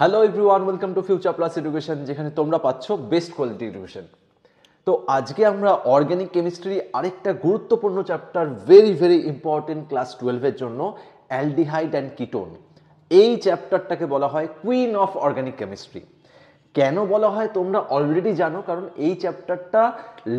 Hello everyone, welcome to future plus education, যেখানে তোমরা পাচ্ছ বেস্ট কোয়ালিটি এডুকেশন। তো আজকে আমরা অর্গানিক কেমিস্ট্রি আরেকটা গুরুত্বপূর্ণ chapter, very very important class 12-এর জন্য, অ্যালডিহাইড অ্যান্ড কিটোন। এই চ্যাপ্টারটাকে বলা হয় কুইন অফ অর্গানিক কেমিস্ট্রি। কেন বলা হয় তোমরা অলরেডি জানো, কারণ এই চ্যাপ্টারটা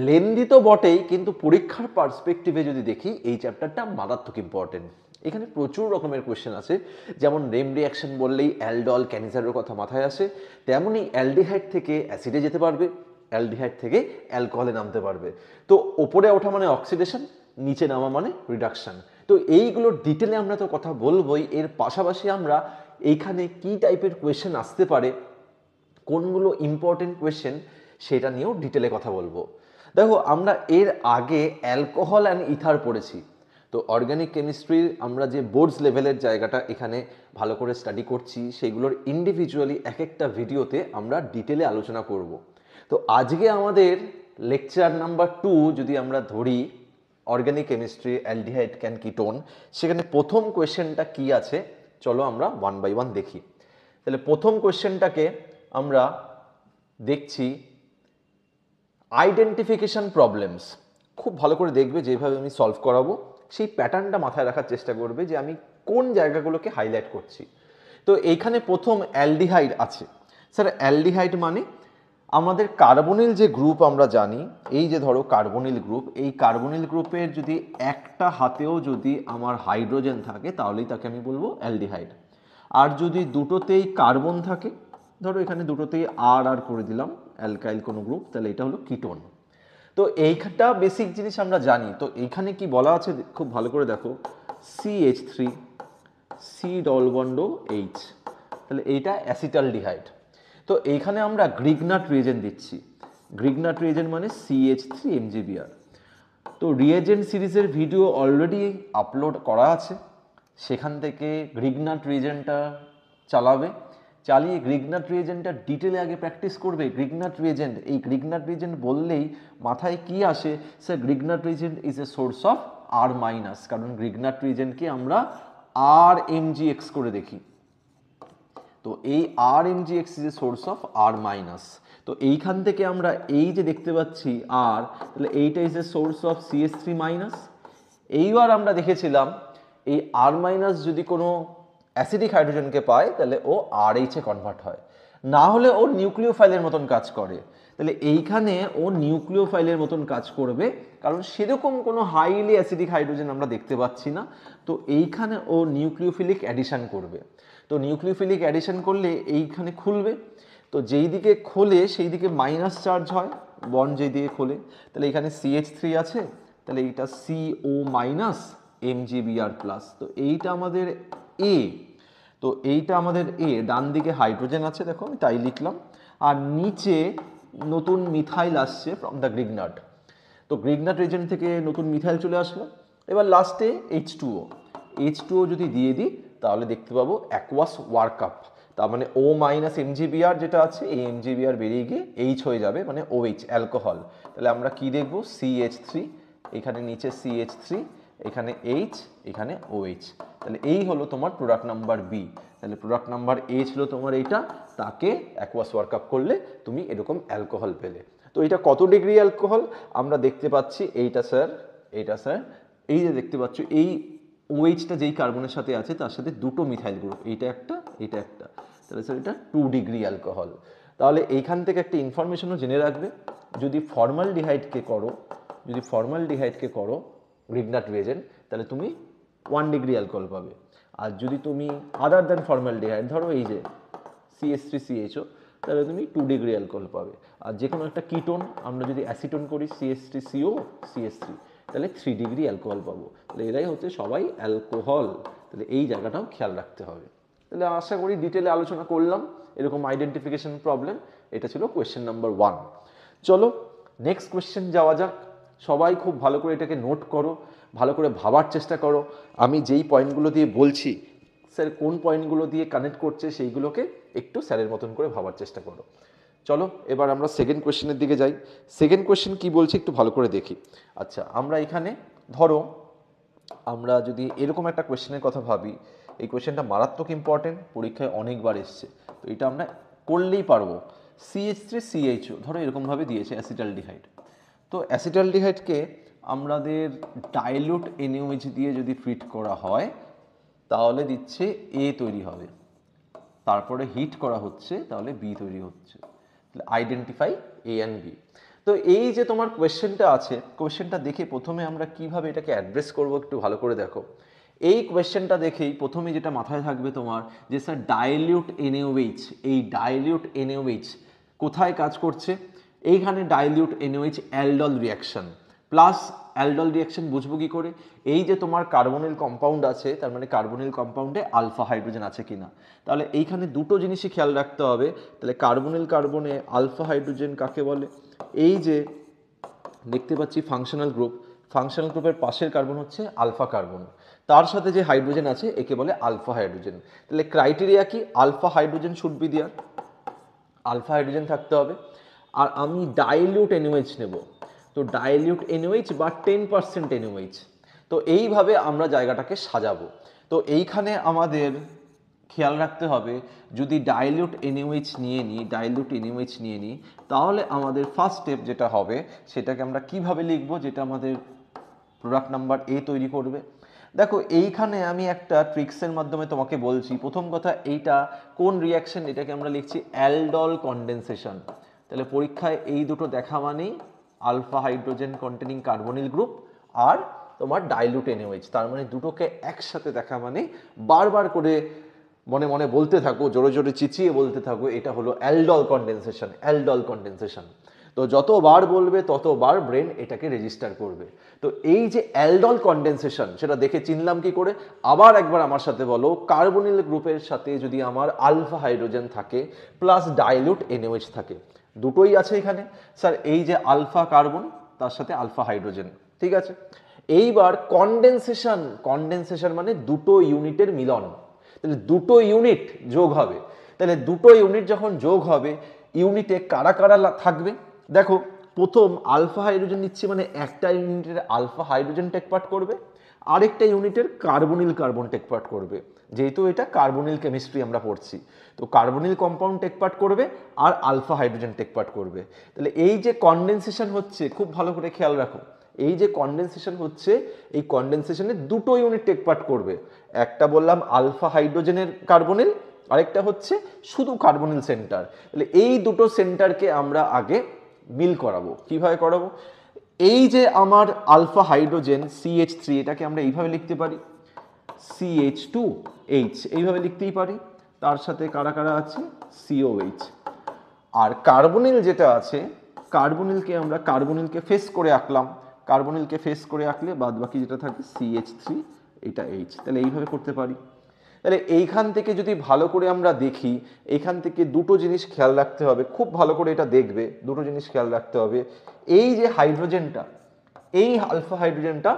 লেন্দি তো বটেই, কিন্তু পরীক্ষার পার্সপেক্টিভে যদি দেখি এই চ্যাপ্টারটা মারাত্মক ইম্পর্টেন্ট। এখানে প্রচুর রকমের কোয়েশ্চেন আছে, যেমন রেম রিয়াকশন বললেই অ্যালডল ক্যানিজারের কথা মাথায় আসে, তেমনই অ্যালডিহাইড থেকে অ্যাসিডে যেতে পারবে, অ্যালডিহাইড থেকে অ্যালকোহলে নামতে পারবে। তো ওপরে ওঠা মানে অক্সিডেশন, নিচে নামা মানে রিডাকশন। তো এইগুলোর ডিটেলে আমরা তো কথা বলবোই, এর পাশাপাশি আমরা এইখানে কি টাইপের কোয়েশ্চেন আসতে পারে, কোনগুলো ইম্পর্টেন্ট কোয়েশ্চেন, সেটা নিয়েও ডিটেলে কথা বলবো। দেখো, আমরা এর আগে অ্যালকোহল অ্যান্ড ইথার পড়েছি। তো অর্গানিক কেমিস্ট্রির আমরা যে বোর্ডস লেভেলের জায়গাটা এখানে ভালো করে স্টাডি করছি, সেগুলোর ইন্ডিভিজুয়ালি এক একটা ভিডিওতে আমরা ডিটেলে আলোচনা করব। তো আজকে আমাদের লেকচার নাম্বার 2 যদি আমরা ধরি, organic chemistry aldehyde can ketone, সেখানে প্রথম কোয়েশ্চেনটা কি আছে চলো আমরা ওয়ান বাই ওয়ান দেখি। তাহলে প্রথম কোয়েশ্চেনটাকে আমরা দেখছি আইডেন্টিফিকেশন প্রবলেমস। খুব ভালো করে দেখবে, যেভাবে আমি সলভ করাবো সেই প্যাটার্নটা মাথায় রাখার চেষ্টা করবে যে আমি কোন জায়গাগুলোকে হাইলাইট করছি। তো এইখানে প্রথম অ্যালডিহাইড আছে। স্যার, অ্যালডিহাইড মানে আমাদের কার্বনিল যে গ্রুপ আমরা জানি, এই যে ধরো কার্বনিল গ্রুপ, এই কার্বনিল গ্রুপের যদি একটা হাতেও যদি আমার হাইড্রোজেন থাকে, তাহলেই তাকে আমি বলবো অ্যালডিহাইড। আর যদি দুটোতেই কার্বন থাকে, ধরো এখানে দুটোতেই আর আর করে দিলাম অ্যালকাইল কোনো গ্রুপ, তাহলে এটা হলো কিটোন। তো এইটা বেসিক জিনিস আমরা জানি। তো এইখানে কি বলা আছে খুব ভালো করে দেখো, CH3 C double bond H, তাহলে এইটা অ্যাসিটালডিহাইড। তো এইখানে আমরা গ্রিগনাট রিয়েজেন্ট দিচ্ছি। গ্রিগনাট রিয়েজেন্ট মানে CH3 MgBr। তো রিয়েজেন্ট সিরিজের ভিডিও অলরেডি আপলোড করা আছে, সেখান থেকে গ্রিগনাট রিয়েজেন্টটা চালাবে, চালিয়ে গ্রিগনাট রিয়েজেন্টটা ডিটেলে আগে প্র্যাকটিস করবে। গ্রিগনাট রিয়েজেন্ট, এই গ্রিগনাট রিয়েজেন্ট বললেই মাথায় কি আসে? Sir, Grignard reagent is a source of R minus, কারণ গ্রিগনাট রিয়েজেন্টকে আমরা RMgX করে দেখি। তো এই RMgX is a source of R minus. তো এইখান থেকে আমরা এই যে দেখতে পাচ্ছি আর, তাহলে এইটা is a source of CH3 minus. এইবার আমরা দেখেছিলাম এই আর মাইনাস যদি কোনো অ্যাসিডিক হাইড্রোজেনকে পায়, তাহলে ও RH এ কনভার্ট হয়, না হলে ও নিউক্লিওফাইলের মতন কাজ করে। তাহলে এইখানে ও নিউক্লিওফাইলের মতন কাজ করবে, কারণ সেরকম কোনো হাইলি অ্যাসিডিক হাইড্রোজেন আমরা দেখতে পাচ্ছি না। তো এইখানে ও নিউক্লিওফিলিক অ্যাডিশন করবে। তো নিউক্লিওফিলিক অ্যাডিশন করলে এইখানে খুলবে, তো যেই দিকে খোলে সেই দিকে মাইনাস চার্জ হয়, বন্ড যেই দিকে খোলে। তাহলে এখানে CH3 আছে, তাহলে এইটা CO মাইনাস MgBr প্লাস। তো এইটা আমাদের A। তো এইটা আমাদের A, ডান দিকে হাইড্রোজেন আছে, দেখো আমি তাই লিখলাম। আর নিচে নতুন মিথাইল আসছে ফ্রম দ্য গ্রিগনাট। তো গ্রিগনাট রিজেন্ট থেকে নতুন মিথাইল চলে আসলো। এবার লাস্টে H2O যদি দিয়ে দিই, তাহলে দেখতে পাবো অ্যাকোয়াস ওয়ার্কআপ। তার মানে O মাইনাস MgBr যেটা আছে, এই MgBr বেরিয়ে গিয়ে H হয়ে যাবে, মানে OH অ্যালকোহল। তাহলে আমরা কি দেখবো? CH3, এখানে নিচে CH3, এখানে H, এখানে OH। তাহলে এই হলো তোমার প্রোডাক্ট নাম্বার B। তাহলে প্রোডাক্ট নাম্বার A ছিল তোমার এইটা, তাকে অ্যাকোয়াস ওয়ার্কআপ করলে তুমি এরকম অ্যালকোহল পেলে। তো এটা কত ডিগ্রি অ্যালকোহল আমরা দেখতে পাচ্ছি? এইটা স্যার, এই যে দেখতে পাচ্ছ, এই OH-টা যেই কার্বনের সাথে আছে তার সাথে দুটো মিথাইল গ্রুপ, এইটা একটা, এইটা একটা, তাহলে স্যার এটা 2 ডিগ্রি অ্যালকোহল। তাহলে এইখান থেকে একটা ইনফরমেশনও জেনে রাখবে, যদি ফর্মালডিহাইডকে করো গ্রিগনাট রিয়েজেন্ট, তাহলে তুমি 1 ডিগ্রি অ্যালকোহল পাবে। আর যদি তুমি আদার দ্যান ফর্মালডিহাইড, ধরো এই যে CH3CHO, তাহলে তুমি 2 ডিগ্রি অ্যালকোহল পাবে। আর যে কোনো একটা কিটোন আমরা যদি অ্যাসিটোন করি, CH3CO CH3, তাহলে 3 ডিগ্রি অ্যালকোহল পাবো। তাহলে এরাই হচ্ছে সবাই অ্যালকোহল। তাহলে এই জায়গাটাও খেয়াল রাখতে হবে। তাহলে আশা করি ডিটেলে আলোচনা করলাম এরকম আইডেন্টিফিকেশন প্রবলেম। এটা ছিল কোয়েশ্চেন নাম্বার 1। চলো নেক্সট কোয়েশ্চেন যাওয়া যাক। সবাই খুব ভালো করে এটাকে নোট করো, ভালো করে ভাবার চেষ্টা করো। আমি যেই পয়েন্টগুলো দিয়ে বলছি, স্যার কোন পয়েন্টগুলো দিয়ে কানেক্ট করছে, সেইগুলোকে একটু স্যারের মতন করে ভাবার চেষ্টা করো। চলো এবার আমরা সেকেন্ড কোয়েশ্চেনের দিকে যাই। সেকেন্ড কোয়েশ্চেন কি বলছে একটু ভালো করে দেখি। আচ্ছা, আমরা এখানে ধরো আমরা যদি এরকম একটা কোয়েশ্চেনের কথা ভাবি, এই কোয়েশ্চেনটা মারাত্মক ইম্পর্টেন্ট, পরীক্ষায় অনেকবার এসছে। তো এটা আমরা করলেই পারবো। CH3CHO ধরো এরকমভাবে দিয়েছে অ্যাসিটালডিহাইড। তো অ্যাসিটালডিহাইডকে আমাদের ডাইলুট NaOH দিয়ে যদি ট্রিট করা হয় তাহলে দিচ্ছে A তৈরি হবে, তারপরে হিট করা হচ্ছে তাহলে B তৈরি হচ্ছে। Identify A and B। তো এই যে তোমার কোয়েশ্চেনটা আছে, কোয়েশ্চেনটা দেখে প্রথমে আমরা কিভাবে এটাকে অ্যাড্রেস করব একটু ভালো করে দেখো। এই কোয়েশ্চেনটা দেখেই প্রথমে যেটা মাথায় থাকবে তোমার যে স্যার ডাইলিউট NaOH, এই ডাইলিউট NaOH কোথায় কাজ করছে? এইখানে dilute NaOH aldol reaction plus aldol reaction বুঝবো কি করে? এই যে তোমার কার্বনিল কম্পাউন্ড আছে, তার মানে কার্বনিল কম্পাউন্ডে আলফা হাইড্রোজেন আছে কিনা। তাহলে এইখানে দুটো জিনিসই খেয়াল রাখতে হবে। তাহলে কার্বনিল কার্বনে আলফা হাইড্রোজেন কাকে বলে? এই যে দেখতে পাচ্ছি ফাংশনাল গ্রুপ, ফাংশনাল গ্রুপের পাশের কার্বন হচ্ছে আলফা কার্বন, তার সাথে যে হাইড্রোজেন আছে একে বলে আলফা হাইড্রোজেন। তাহলে ক্রাইটেরিয়া কি? Alpha hydrogen should be there, alpha hydrogen থাকতে হবে। আর আমি ডাইলিউট NaOH নেব, তো ডাইলিউট NaOH বা 10% NaOH। তো এইভাবে আমরা জায়গাটাকে সাজাবো। তো এইখানে আমাদের খেয়াল রাখতে হবে যদি ডাইলিউট NaOH নিয়ে নিই, ডাইলিউট NaOH নিয়ে নিই, তাহলে আমাদের ফার্স্ট স্টেপ যেটা হবে সেটাকে আমরা কিভাবে লিখবো, যেটা আমাদের প্রোডাক্ট নাম্বার A তৈরি করবে। দেখো এইখানে আমি একটা ট্রিক্সের মাধ্যমে তোমাকে বলছি। প্রথম কথা, এইটা কোন রিয়াকশন? এটাকে আমরা লিখছি অ্যালডল কনডেনসেশন। তাহলে পরীক্ষায় এই দুটো দেখা মানেই alpha hydrogen containing carbonyl group আর তোমার ডাইলিউট NaOH, তার মানে দুটোকে একসাথে দেখা মানে বারবার করে মনে মনে বলতে থাকো, জোরে জোরে চিচিয়ে বলতে থাকো, এটা হলো অ্যালডল কনডেনসেশন, অ্যালডল কনডেনসেশন। তো যতবার বলবে ততবার ব্রেন এটাকে রেজিস্টার করবে। তো এই যে অ্যালডল কনডেনসেশন সেটা দেখে চিনলাম কি করে? আবার একবার আমার সাথে বলো, কার্বনিল গ্রুপের সাথে যদি আমার আলফা হাইড্রোজেন থাকে প্লাস ডাইলিউট NaOH থাকে, দুটোই আছে এখানে স্যার। এই যে আলফা কার্বন তার সাথে আলফা হাইড্রোজেন, ঠিক আছে। এইবার কনডেনসেশন, কনডেনসেশন মানে দুটো ইউনিটের মিলন। তাহলে দুটো ইউনিট যোগ হবে। তাহলে দুটো ইউনিট যখন যোগ হবে, ইউনিটে কারা কারা থাকবে? দেখো প্রথম আলফা হাইড্রোজেন নিচ্ছে মানে একটা ইউনিটের আলফা হাইড্রোজেন টেক পার্ট করবে, আরেকটা ইউনিটের কার্বনিল কার্বন টেক পার্ট করবে। যেহেতু এটা কার্বনিল কেমিস্ট্রি আমরা পড়ছি, তো কার্বনিল কম্পাউন্ড টেক পার্ট করবে আর আলফা হাইড্রোজেন টেক পার্ট করবে। তাহলে এই যে কনডেনসেশন হচ্ছে, খুব ভালো করে খেয়াল রাখো, এই যে কনডেনসেশন হচ্ছে, এই কনডেনসেশনে দুটো ইউনিট টেক পার্ট করবে। একটা বললাম আলফা হাইড্রোজেনের কার্বনিল, আরেকটা হচ্ছে শুধু কার্বনিল সেন্টার। তাহলে এই দুটো সেন্টারকে আমরা আগে মিল করাবো। কিভাবে করাবো? এই যে আমার আলফা হাইড্রোজেন CH3, এটাকে আমরা এইভাবে লিখতে পারি CH2H, এইভাবে লিখতেই পারি। তার সাথে কারা কারা আছে? COH। আর কার্বনিল যেটা আছে, কার্বনিলকে আমরা কার্বনিলকে ফেস করে আঁকলাম, কার্বনিলকে ফেস করে আঁকলে বাদ বাকি যেটা থাকে CH3, এটা H। তাহলে এইভাবে করতে পারি। তাহলে এইখান থেকে যদি ভালো করে আমরা দেখি, এইখান থেকে দুটো জিনিস খেয়াল রাখতে হবে, খুব ভালো করে এটা দেখবে। দুটো জিনিস খেয়াল রাখতে হবে, এই যে হাইড্রোজেনটা, এই আলফা হাইড্রোজেনটা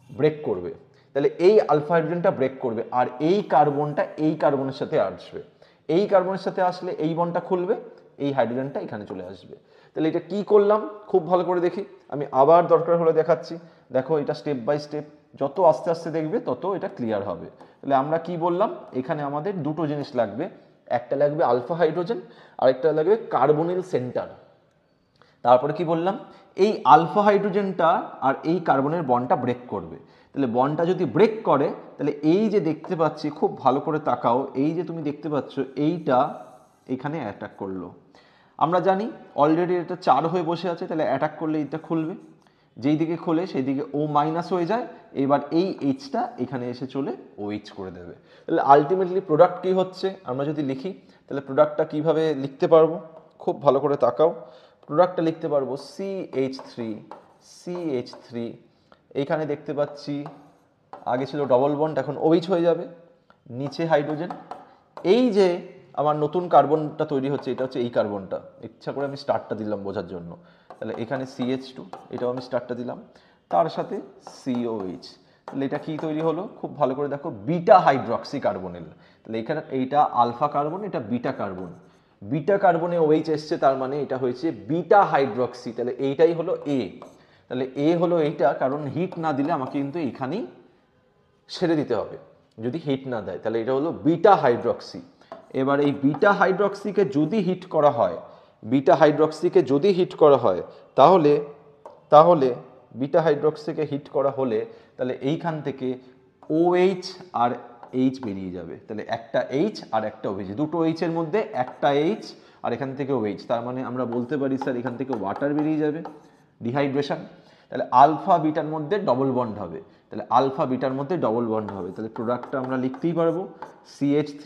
ব্রেক করবে। তাহলে এই আলফা হাইড্রোজেনটা ব্রেক করবে আর এই কার্বনটা এই কার্বনের সাথে আসবে। এই কার্বনের সাথে আসলে এই বন্ডটা খুলবে, এই হাইড্রোজেনটা এখানে চলে আসবে। তাহলে এটা কি করলাম খুব ভালো করে দেখি, আমি আবার দরকার হলে দেখাচ্ছি। দেখো এটা স্টেপ বাই স্টেপ, যত আস্তে আস্তে দেখবে তত এটা ক্লিয়ার হবে। তাহলে আমরা কি বললাম, এখানে আমাদের দুটো জিনিস লাগবে, একটা লাগবে আলফা হাইড্রোজেন, আরেকটা লাগবে কার্বনিল সেন্টার। তারপরে কি বললাম, এই আলফা হাইড্রোজেনটা আর এই কার্বনের বন্ডটা ব্রেক করবে। তাহলে বন্ডটা যদি ব্রেক করে, তাহলে এই যে দেখতে পাচ্ছি, খুব ভালো করে তাকাও, এই যে তুমি দেখতে পাচ্ছ এইটা এখানে অ্যাটাক করলো। আমরা জানি অলরেডি এটা 4 হয়ে বসে আছে, তাহলে অ্যাটাক করলে এটা খুলবে, যেই দিকে খোলে সেই দিকে O মাইনাস হয়ে যায়। এবার এই Hটা এখানে এসে চলে OH করে দেবে। তাহলে আলটিমেটলি প্রোডাক্ট কি হচ্ছে আমরা যদি লিখি, তাহলে প্রোডাক্টটা কিভাবে লিখতে পারবো, খুব ভালো করে তাকাও। প্রোডাক্টটা লিখতে পারবো CH3, এইখানে দেখতে পাচ্ছি আগে ছিল ডবল বন্ড, এখন OH হয়ে যাবে, নিচে হাইড্রোজেন। এই যে আমার নতুন কার্বনটা তৈরি হচ্ছে, এটা হচ্ছে এই কার্বনটা, ইচ্ছা করে আমি স্টারটা দিলাম বোঝার জন্য। তাহলে এখানে CH2, এটাও আমি স্টারটা দিলাম, তার সাথে COH। তাহলে এটা কি তৈরি হলো খুব ভালো করে দেখো, বিটা হাইড্রক্সি কার্বনিল। তাহলে এখানে এইটা আলফা কার্বন, এটা বিটা কার্বন, বিটা কার্বনে OH এসছে, তার মানে এটা হয়েছে বিটা হাইড্রক্সি। তাহলে এইটাই হলো A। তাহলে A হলো এইটা, কারণ হিট না দিলে আমাকে কিন্তু এইখানেই ছেড়ে দিতে হবে, যদি হিট না দেয়। তাহলে এটা হলো বিটা হাইড্রক্সি। এবার এই বিটা হাইড্রক্সিকে যদি হিট করা হয়, বিটা হাইড্রক্সিকে যদি হিট করা হয় তাহলে তাহলে বিটা হাইড্রক্সিকে হিট করা হলে তাহলে এইখান থেকে OH আর H বেরিয়ে যাবে। তাহলে একটা H আর একটা OH, দুটো H এর মধ্যে একটা H আর এখান থেকে OH, তার মানে আমরা বলতে পারি স্যার এখান থেকে ওয়াটার বেরিয়ে যাবে, ডিহাইড্রেশন। তাহলে আলফা বিটার মধ্যে ডবল বন্ড হবে, তাহলে আলফা বিটার মধ্যে ডবল বন্ড হবে, তাহলে প্রোডাক্টটা আমরা লিখতেই পারবো CH3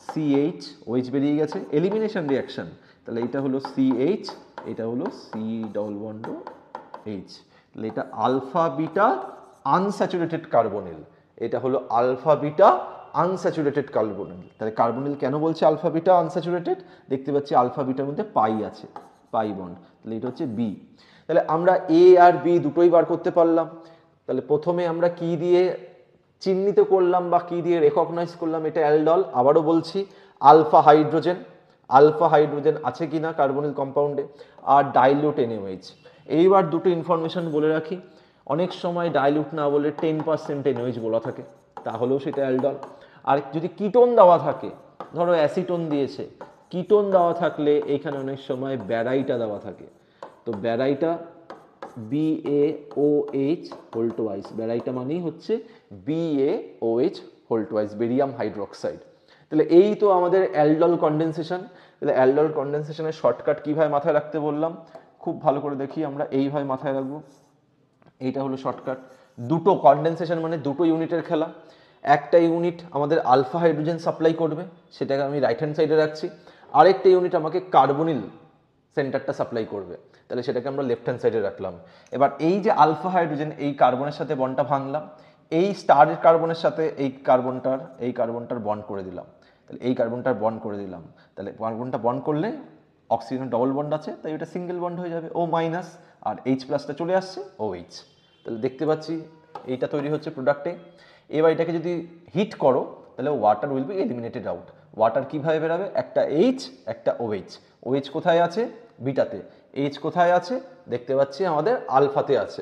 CH, OH বেরিয়ে গেছে, এলিমিনেশন রিয়াকশন। তাহলে এটা হলো CH, এটা হলো C ডবল বন্ড H, তাহলে এটা আলফা বিটা আনস্যাচুরেটেড কার্বনিল, এটা হলো আলফা বিটা আনস্যাচুরেটেড কার্বনিল। তাহলে কার্বনিল কেন বলছে আলফা বিটা আনস্যাচুরেটেড? দেখতে পাচ্ছি আলফা বিটার মধ্যে পাই আছে, পাই বন্ড, তাহলে এটা হচ্ছে বি। তাহলে আমরা এ আর বি দুটোই বার করতে পারলাম। তাহলে প্রথমে আমরা কি দিয়ে চিহ্নিত করলাম বা কি দিয়ে রেকগনাইজ করলাম এটা অ্যালডল? আবারও বলছি, আলফা হাইড্রোজেন, আলফা হাইড্রোজেন আছে কিনা কার্বনিল কম্পাউন্ডে, আর ডাইলিউট NaOH। এইবার দুটো ইনফরমেশন বলে রাখি, অনেক সময় ডাইলিউট না বলে 10% NaOH বলা থাকে, তাহলেও সেটা অ্যালডল। আর যদি কিটোন দেওয়া থাকে, ধরো অ্যাসিটোন দিয়েছে, কিটোন দেওয়া থাকলে এখানে অনেক সময় ব্যারাইটা দেওয়া থাকে, তো baryta BaOH whole twice, baryta মানেই হচ্ছে BaOH whole twice, barium hydroxide. তাহলে এই তো আমাদের অ্যালডল কনডেনসেশন। তাহলে অ্যালডল কনডেনসেশনের শর্টকাট কীভাবে মাথায় রাখতে বললাম, খুব ভালো করে দেখি আমরা, এইভাবে মাথায় রাখবো। এইটা হলো শর্টকাট। দুটো কনডেনসেশন মানে দুটো ইউনিটের খেলা। একটা ইউনিট আমাদের আলফা হাইড্রোজেন সাপ্লাই করবে, সেটাকে আমি রাইট হ্যান্ড সাইডে রাখছি। আরেকটা ইউনিট আমাকে কার্বনিল সেন্টারটা সাপ্লাই করবে, তাহলে সেটাকে আমরা লেফট হ্যান্ড সাইডে রাখলাম। এবার এই যে আলফা হাইড্রোজেন, এই কার্বনের সাথে বন্ডটা ভাঙলাম, এই স্টার কার্বনের সাথে এই কার্বনটার বন্ড করে দিলাম, তাহলে এই কার্বনটার বন্ড করে দিলাম, তাহলে কার্বনটা বন্ড করলে অক্সিজেন ডবল বন্ড আছে, তাই এটা সিঙ্গেল বন্ড হয়ে যাবে, O মাইনাস, আর H+টা চলে আসছে OH। তাহলে দেখতে পাচ্ছি এইটা তৈরি হচ্ছে প্রোডাক্টে। এবার এটাকে যদি হিট করো তাহলে water will be eliminated out. Water কীভাবে বেরাবে? একটা H একটা OH। OH কোথায় আছে? বিটাতে। H কোথায় আছে? দেখতে পাচ্ছি আমাদের আলফাতে আছে।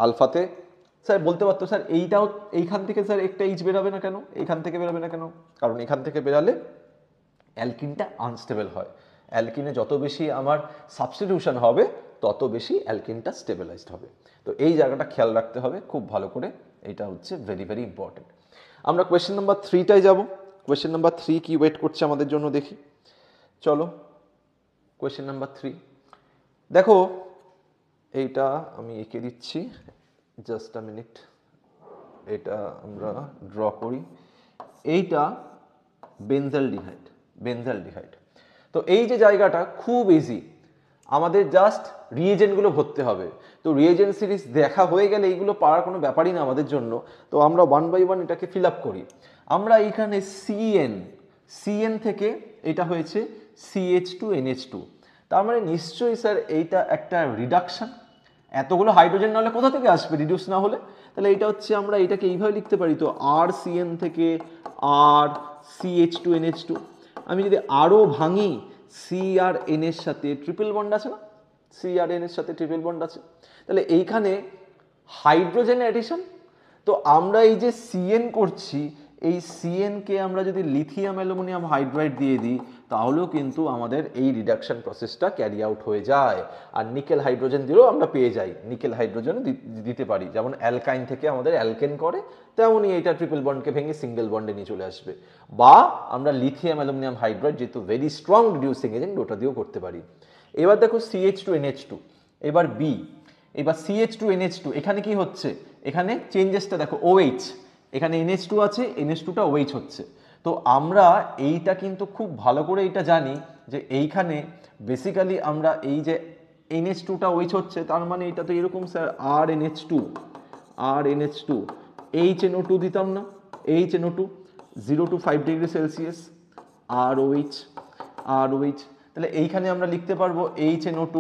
আলফাতে স্যার বলতে পারতো স্যার এইটাও এইখান থেকে স্যার একটা H বেরাবে না কেন, এইখান থেকে বেরাবে না কেন? কারণ এখান থেকে বেরালে অ্যালকিনটা আনস্টেবল হয়। অ্যালকিনে যত বেশি আমার সাবস্টিটিউশন হবে তত বেশি অ্যালকিনটা স্টেবিলাইজড হবে। তো এই জায়গাটা খেয়াল রাখতে হবে খুব ভালো করে, এটা হচ্ছে ভেরি ভেরি ইম্পর্টেন্ট। আমরা কোয়েশ্চেন নাম্বার 3টায় যাব। কোয়েশ্চেন নাম্বার 3 কি ওয়েট করছে আমাদের জন্য দেখি, চলো। কোয়েশ্চেন নাম্বার 3 দেখো, এইটা আমি এঁকে দিচ্ছি, জাস্ট আ মিনিট, এটা আমরা ড্র করি। এইটা বেনজালডিহাইড, বেনজালডিহাইড। তো এই যে জায়গাটা খুব ইজি, আমাদের জাস্ট রিয়েজেন্টগুলো ভরতে হবে। তো রিয়েজেন্ট সিরিজ দেখা হয়ে গেলে এইগুলো পারার কোনো ব্যাপারই না আমাদের জন্য। তো আমরা 1 বাই 1 এটাকে ফিল আপ করি। আমরা এইখানে CN থেকে এটা হয়েছে CH2NH2, তার মানে নিশ্চয়ই স্যার এইটা একটা রিডাকশন। এতগুলো হাইড্রোজেন না হলে কোথা থেকে আসবে রিডিউস না হলে? তাহলে এটা হচ্ছে, আমরা এটাকে এইভাবে লিখতে পারি, তো RCN থেকে RCH2NH2। আমি যদি আরও ভাঙি, CRN এর সাথে ট্রিপল বন্ড আছে না, CRN এর সাথে ট্রিপল বন্ড আছে, তাহলে এইখানে হাইড্রোজেন অ্যাডিশন। তো আমরা এই যে CN করছি, এই CNকে আমরা যদি লিথিয়াম অ্যালুমিনিয়াম হাইড্রাইড দিয়ে দিই তাহলেও কিন্তু আমাদের এই রিডাকশন প্রসেসটা ক্যারি আউট হয়ে যায়। আর নিকেল হাইড্রোজেন দিলেও আমরা পেয়ে যাই, নিকেল হাইড্রোজেন দিতে পারি, যেমন অ্যালকাইন থেকে আমাদের অ্যালকেন করে, তেমনই এইটা ট্রিপল বন্ডকে ভেঙে সিঙ্গেল বন্ডে নিয়ে চলে আসবে। বা আমরা লিথিয়াম অ্যালুমিনিয়াম হাইড্রাইড যেহেতু ভেরি স্ট্রং রিডিউসিং এজেন্ট, ওটা দিয়েও করতে পারি। এবার দেখো CH2NH2, এবার বি, এবার CH2NH2, এখানে কি হচ্ছে? এখানে চেঞ্জেসটা দেখো, OH, এখানে NH2 আছে, NH2টা OH হচ্ছে। তো আমরা এইটা কিন্তু খুব ভালো করে এইটা জানি যে এইখানে বেসিক্যালি আমরা এই যে NH2টা OH হচ্ছে, তার মানে এটা তো এরকম স্যার RNH2 HNO2 দিতাম না, HNO2 0 to 5 degree Celsius, ROH। তাহলে এইখানে আমরা লিখতে পারবো HNO2।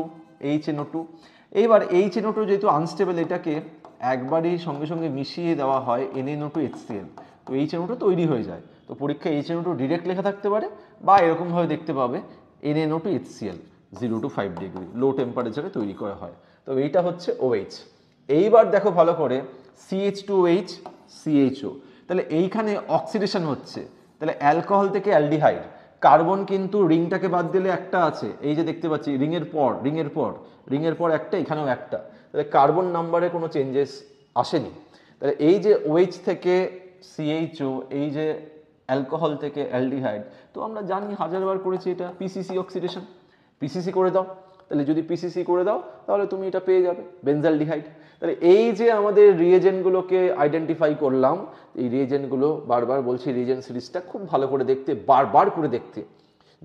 এইবার HNO2 যেহেতু আনস্টেবল, এটাকে একবারই সঙ্গে সঙ্গে মিশিয়ে দেওয়া হয় NaO2HCl, তো HNO2 তৈরি হয়ে যায়। তো পরীক্ষায় HNO2 ডিরেক্ট লেখা থাকতে পারে, বা এরকমভাবে দেখতে পাবে NaO2HCl 0 to 5 ডিগ্রি লো টেম্পারেচারে তৈরি করা হয়। তো এইটা হচ্ছে OH। এইবার দেখো ভালো করে, CH2OH CHO, তাহলে এইখানে অক্সিডেশন হচ্ছে, তাহলে অ্যালকোহল থেকে অ্যালডিহাইড, কার্বন কিন্তু রিংটাকে বাদ দিলে একটা আছে, এই যে দেখতে পাচ্ছি রিংয়ের পর একটা, এখানেও একটা, তাহলে কার্বন নাম্বারে কোনো চেঞ্জেস আসেনি। তাহলে এই যে OH থেকে CHO, এই যে অ্যালকোহল থেকে অ্যালডিহাইড, তো আমরা জানি হাজারবার করেছি এটা পিসিসি অক্সিডেশন, পিসিসি করে দাও, তাহলে যদি পিসিসি করে দাও তাহলে তুমি এটা পেয়ে যাবে বেনজালডিহাইড। তাহলে এই যে আমাদের রিয়েজেন্টগুলোকে আইডেন্টিফাই করলাম, এই রিয়েজেন্টগুলো বারবার বলছি রিয়েজেন্ট সিরিজটা খুব ভালো করে দেখতে, বারবার করে দেখতে,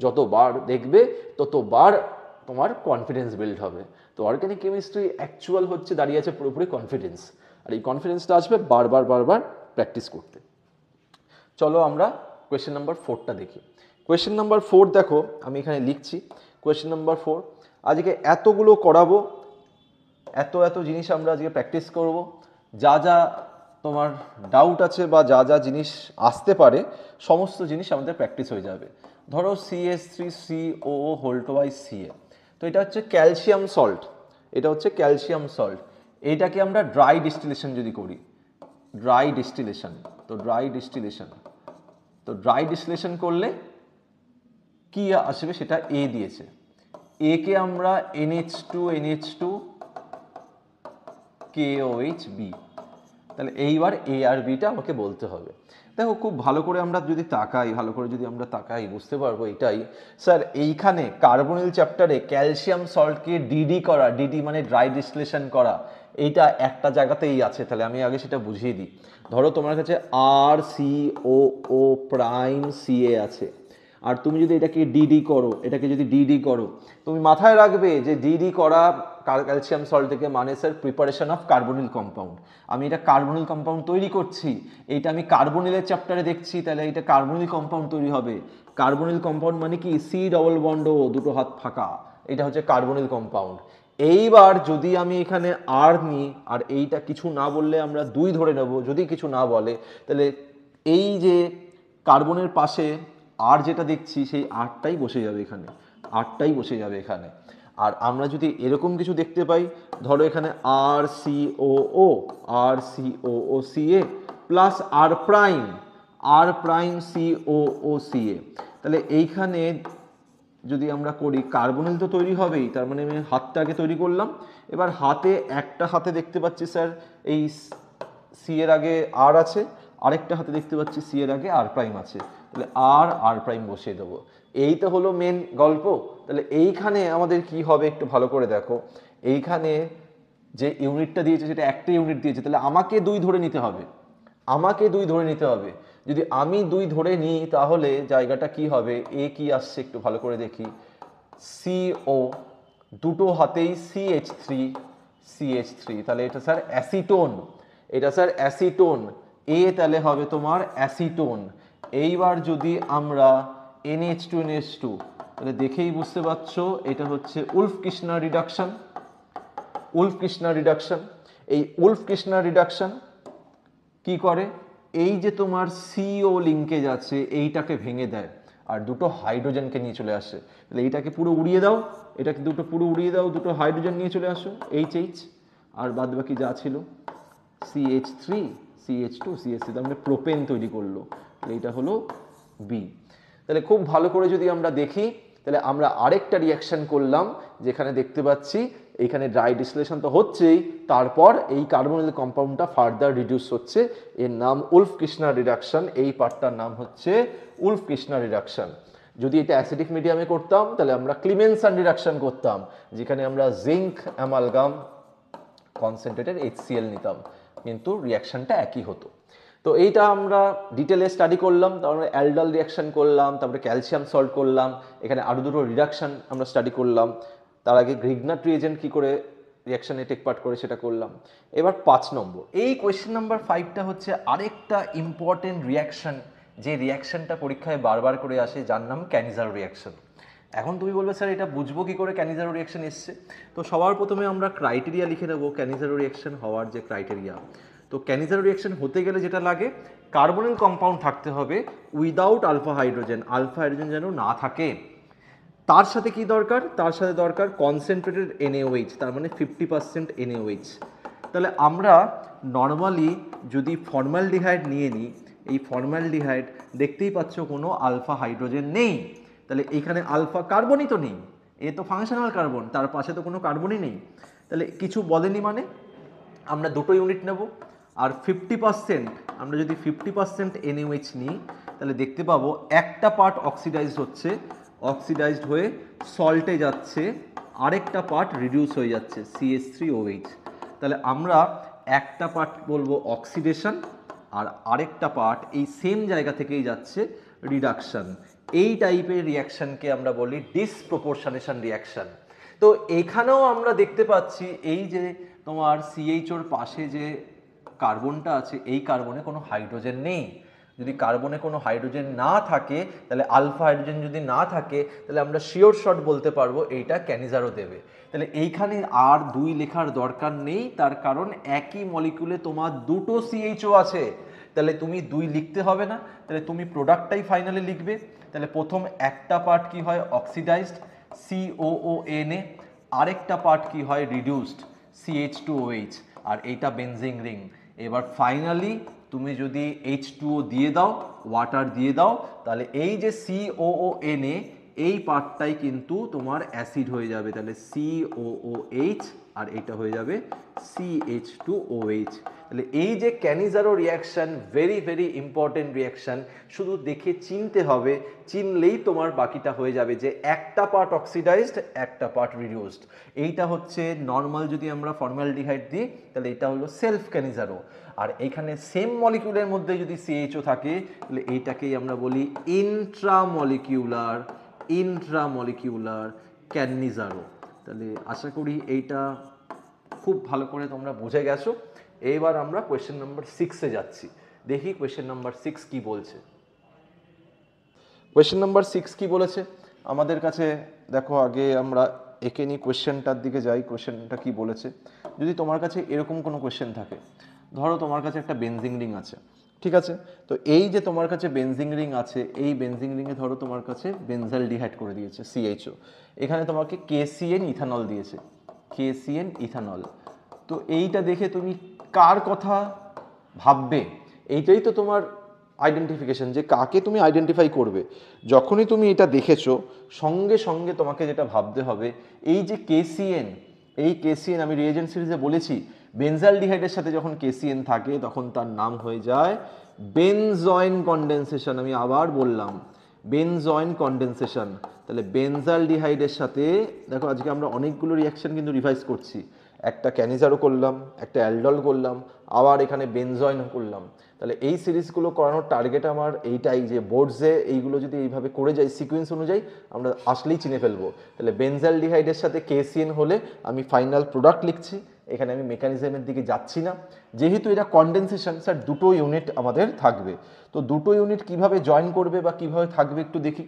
যতবার দেখবে ততবার তোমার কনফিডেন্স বিল্ড হবে। তো অর্গানিক কেমিস্ট্রি অ্যাকচুয়াল হচ্ছে দাঁড়িয়ে আছে পুরোপুরি কনফিডেন্স, আর এই কনফিডেন্সটা আসবে বারবার প্র্যাকটিস করতে। চলো আমরা কোয়েশ্চেন নাম্বার 4টা দেখি। কোয়েশ্চেন নাম্বার 4 দেখো, আমি এখানে লিখছি কোয়েশ্চেন নাম্বার 4। আজকে এতগুলো করাবো, এত জিনিস আমরা আজকে প্র্যাকটিস করব, যা যা তোমার ডাউট আছে বা যা যা জিনিস আসতে পারে সমস্ত জিনিস আমাদের প্র্যাকটিস হয়ে যাবে। ধরো CH3COO Ca, তো এটা হচ্ছে ক্যালসিয়াম সল্ট, এটা হচ্ছে ক্যালসিয়াম সল্ট। এইটাকে আমরা ড্রাই ডিস্টিলেশন যদি করি, ড্রাই ডিস্টিলেশন, তো ড্রাই ডিস্টিলেশন করলে কি আসবে সেটা A দিয়েছে, A কে আমরা NH2 KOH B, তাহলে এইবার A আর Bটা আমাকে বলতে হবে। দেখো খুব ভালো করে আমরা যদি তাকাই বুঝতে পারবো এটাই, স্যার এইখানে কার্বনিল চ্যাপ্টারে ক্যালসিয়াম সল্টকে ডিডি করা, ডিডি মানে ড্রাই ডিস্টিলেশন করা, এইটা একটা জায়গাতেই আছে। তাহলে আমি আগে সেটা বুঝিয়ে দিই। ধরো তোমার কাছে RCOO' আছে, আর তুমি যদি এটাকে ডিডি করো, তুমি মাথায় রাখবে যে ডিডি করা ক্যালসিয়াম সল্ট থেকে মানে sir preparation of carbonyl compound. আমি এটা কার্বনিল কম্পাউন্ড তৈরি করছি, এইটা আমি কার্বনিলের চ্যাপ্টারে দেখছি, তাহলে এটা কার্বনিল কম্পাউন্ড তৈরি হবে। কার্বনিল কম্পাউন্ড মানে কি C ডবল বন্ড O, দুটো হাত ফাঁকা, এটা হচ্ছে কার্বনিল কম্পাউন্ড। এইবার যদি আমি এখানে R নিই, আর এইটা কিছু না বললে আমরা 2 ধরে নেব, যদি কিছু না বলে তাহলে এই যে কার্বনের পাশে আর যেটা দেখছি সেই আরটাই বসে যাবে এখানে, আর আমরা যদি এরকম কিছু দেখতে পাই, ধরো এখানে RCOOCA plus R prime COOCA, তাহলে এইখানে যদি আমরা করি কার্বনিল তো তৈরি হবেই, তার মানে আমি হাতটাকে তৈরি করলাম। এবার একটা হাতে দেখতে পাচ্ছি স্যার এই C এর আগে R আছে, আরেকটা হাতে দেখতে পাচ্ছি C এর আগে R প্রাইম আছে, তাহলে R প্রাইম বসিয়ে দেবো। এই তো হলো মেন গল্প। তাহলে এইখানে আমাদের কি হবে একটু ভালো করে দেখো, এইখানে যে ইউনিটটা দিয়েছে সেটা একটা ইউনিট দিয়েছে, তাহলে আমাকে 2 ধরে নিতে হবে। যদি আমি 2 ধরে নিই তাহলে জায়গাটা কি হবে, এ কি আসছে একটু ভালো করে দেখি, CO, দুটো হাতেই CH3, তাহলে এটা স্যার অ্যাসিটোন, এ তাহলে হবে তোমার অ্যাসিটোন। এইবার যদি আমরা NH2 তাহলে দেখেই বুঝতে পারছো এটা হচ্ছে উলফ-কির্শনার রিডাকশন। এই উলফ-কির্শনার রিডাকশন কি করে, এই যে তোমার CO লিঙ্কেজ আছে এইটাকে ভেঙে দেয় আর দুটো হাইড্রোজেনকে নিয়ে চলে আসে। তাহলে এইটাকে পুরো উড়িয়ে দাও, দুটো হাইড্রোজেন নিয়ে চলে আসো HH, আর বাদ বাকি যা ছিল CH3 CH2 CH3, তার মানে প্রোপেন তৈরি করলো, তাহলে এটা হলো B। তাহলে খুব ভালো করে যদি আমরা দেখি, তাহলে আমরা আরেকটা রিয়াকশন করলাম, যেখানে দেখতে পাচ্ছি এইখানে ড্রাই ডিস্টিলেশন তো হচ্ছেই, তারপর এই কার্বনিল কম্পাউন্ডটা ফার্দার রিডিউস হচ্ছে, এর নাম উলফ-কির্শনার রিডাকশন, এই পার্টটার নাম হচ্ছে উলফ-কির্শনার রিডাকশন। যদি এটা অ্যাসিডিক মিডিয়ামে করতাম তাহলে আমরা ক্লিমেনসন রিডাকশন করতাম, যেখানে আমরা জিঙ্ক অ্যামালগাম কনসেন্ট্রেটেড HCl নিতাম, কিন্তু রিয়াকশনটা একই হতো। তো এইটা আমরা ডিটেলে স্টাডি করলাম, তারপরে অ্যালডাল রিয়াকশন করলাম, তারপরে ক্যালসিয়াম সল্ট করলাম, এখানে আরও দুটো রিডাকশন আমরা স্টাডি করলাম, তার আগে গ্রিগনাট রিয়েজেন্ট কী করে রিয়াকশানে টেক পার্ট করে সেটা করলাম। এবার 5 নম্বর, এই কোয়েশ্চেন নাম্বার 5টা হচ্ছে আরেকটা ইম্পর্টেন্ট রিয়াকশন, যে রিয়াকশনটা পরীক্ষায় বারবার করে আসে, যার নাম ক্যানিজারো রিয়াকশন। এখন তুমি বলবে স্যার এটা বুঝবো কী করে ক্যানিজারো রিয়াকশন এসছে? তো সবার প্রথমে আমরা ক্রাইটেরিয়া লিখে নেবো, ক্যানিজারো রিয়াকশন হওয়ার যে ক্রাইটেরিয়া। তো ক্যানিজারো রিয়াকশন হতে গেলে যেটা লাগে, কার্বনিল কম্পাউন্ড থাকতে হবে উইদাউট আলফা হাইড্রোজেন যেন না থাকে। তার সাথে কি দরকার? তার সাথে দরকার কনসেন্ট্রেটেড NaOH, তার মানে 50% NaOH। তাহলে আমরা নর্মালি যদি ফর্মালডিহাইড নিয়ে নিই, এই ফর্মালডিহাইড দেখতেই পাচ্ছ কোনো আলফা হাইড্রোজেন নেই, তাহলে এইখানে আলফা কার্বনই তো নেই, এ তো ফাংশনাল কার্বন, তার পাশে তো কোনো কার্বনই নেই, তাহলে কিছু বলেনি মানে আমরা দুটো ইউনিট নেব। আর 50% আমরা যদি 50% NaOH নিই তাহলে দেখতে পাবো একটা পার্ট অক্সিডাইজড হচ্ছে, অক্সিডাইজড হয়ে সল্টে যাচ্ছে, আরেকটা পার্ট রিডিউস হয়ে যাচ্ছে CH3OH। তাহলে আমরা একটা পার্ট বলবো অক্সিডেশন আর আরেকটা পার্ট এই সেম জায়গা থেকেই যাচ্ছে রিডাকশন। এই টাইপের রিয়াকশনকে আমরা বলি ডিসপ্রপোর্শনেশন রিয়াকশন। তো এখানেও আমরা দেখতে পাচ্ছি এই যে তোমার CHOর পাশে যে কার্বনটা আছে, এই কার্বনে কোনো হাইড্রোজেন নেই। যদি কার্বনে কোনো হাইড্রোজেন না থাকে, তাহলে আলফা হাইড্রোজেন যদি না থাকে, তাহলে আমরা শিওর শট বলতে পারবো এইটা ক্যানিজারো দেবে। তাহলে এইখানে আর দুই লেখার দরকার নেই, তার কারণ একই মলিকুলে তোমার দুটো CHO আছে, তাহলে তুমি দুই লিখতে হবে না, তাহলে তুমি প্রোডাক্টটাই ফাইনালে লিখবে। তাহলে প্রথম একটা পার্ট কি হয় অক্সিডাইজড COONA, আরেকটা পার্ট কি হয় রিডিউসড CH2OH, আর এইটা বেনজিন রিং। এবার ফাইনালি তুমি যদি H2O দিয়ে দাও, ওয়াটার দিয়ে দাও, তাহলে এই যে COONA এই পার্টটাই কিন্তু তোমার অ্যাসিড হয়ে যাবে, তাহলে COOH আর এটা হয়ে যাবে CH2OH। তাহলে এই যে Cannizzaro reaction very very important reaction, শুধু দেখে চিনতে হবে, চিনলেই তোমার বাকিটা হয়ে যাবে যে একটা পার্ট অক্সিডাইজড একটা পার্ট রিডিউসড। এইটা হচ্ছে নর্মাল, যদি আমরা ফর্মালডিহাইড দিই তাহলে এটা হলো সেলফ ক্যানিজারো। আর এখানে সেম মলিকিউলের মধ্যে যদি CHO থাকে তাহলে এইটাকেই আমরা বলি ইন্ট্রামলিকিউলার ক্যানিজারো। তাহলে আশা করি এইটা খুব ভালো করে তোমরা বুঝে গেছো। এবার আমরা কোয়েশ্চেন নাম্বার 6-এ যাচ্ছি, দেখি কোয়েশ্চেন নাম্বার 6 কি বলছে। কোয়েশ্চেন নাম্বার 6 কি বলেছে আমাদের কাছে দেখো, আগে আমরা একে নিয়ে কোয়েশ্চেনটার দিকে যাই। কোয়েশ্চেনটা কি বলেছে, যদি তোমার কাছে এরকম কোনো কোয়েশ্চেন থাকে, ধরো তোমার কাছে একটা বেনজিন রিং আছে, ঠিক আছে, তো এই যে তোমার কাছে বেনজিন রিং আছে, এই বেনজিন রিংয়ে ধরো তোমার কাছে বেনজালডিহাইড করে দিয়েছে CHO, এখানে তোমাকে KCN ইথানল দিয়েছে, KCN ইথানল। তো এইটা দেখে তুমি কার কথা ভাববে, এইটাই তো তোমার আইডেন্টিফিকেশন, যে কাকে তুমি আইডেন্টিফাই করবে। যখনই তুমি এটা দেখেছো, সঙ্গে সঙ্গে তোমাকে যেটা ভাবতে হবে, এই যে KCN, এই KCN আমি রিএজেন্ট সিরিজে বলেছি, বেনজালডিহাইডের সাথে যখন KCN থাকে তখন তার নাম হয়ে যায় বেনজয়েন কনডেনসেশন। আমি আবার বললাম বেনজয়েন কনডেনসেশন। তাহলে বেনজালডিহাইডের সাথে দেখো, আজকে আমরা অনেকগুলো রিয়াকশন কিন্তু রিভাইজ করছি, একটা ক্যানিজারো করলাম, একটা অ্যালডল করলাম, আবার এখানে বেনজয়েন করলাম। তাহলে এই সিরিজগুলো করানোর টার্গেট আমার এইটাই, যে বোর্ডসে এইগুলো যদি এইভাবে করে যাই সিকোয়েন্স অনুযায়ী, আমরা আসলেই চিনে ফেলবো। তাহলে বেনজালডিহাইডের সাথে KCN হলে আমি ফাইনাল প্রোডাক্ট লিখছি, এখানে আমি মেকানিজমের দিকে যাচ্ছি না। যেহেতু এটা কনডেনসেশন, স্যার দুটো ইউনিট আমাদের থাকবে, তো দুটো ইউনিট কিভাবে জয়েন করবে বা কিভাবে থাকবে একটু দেখি।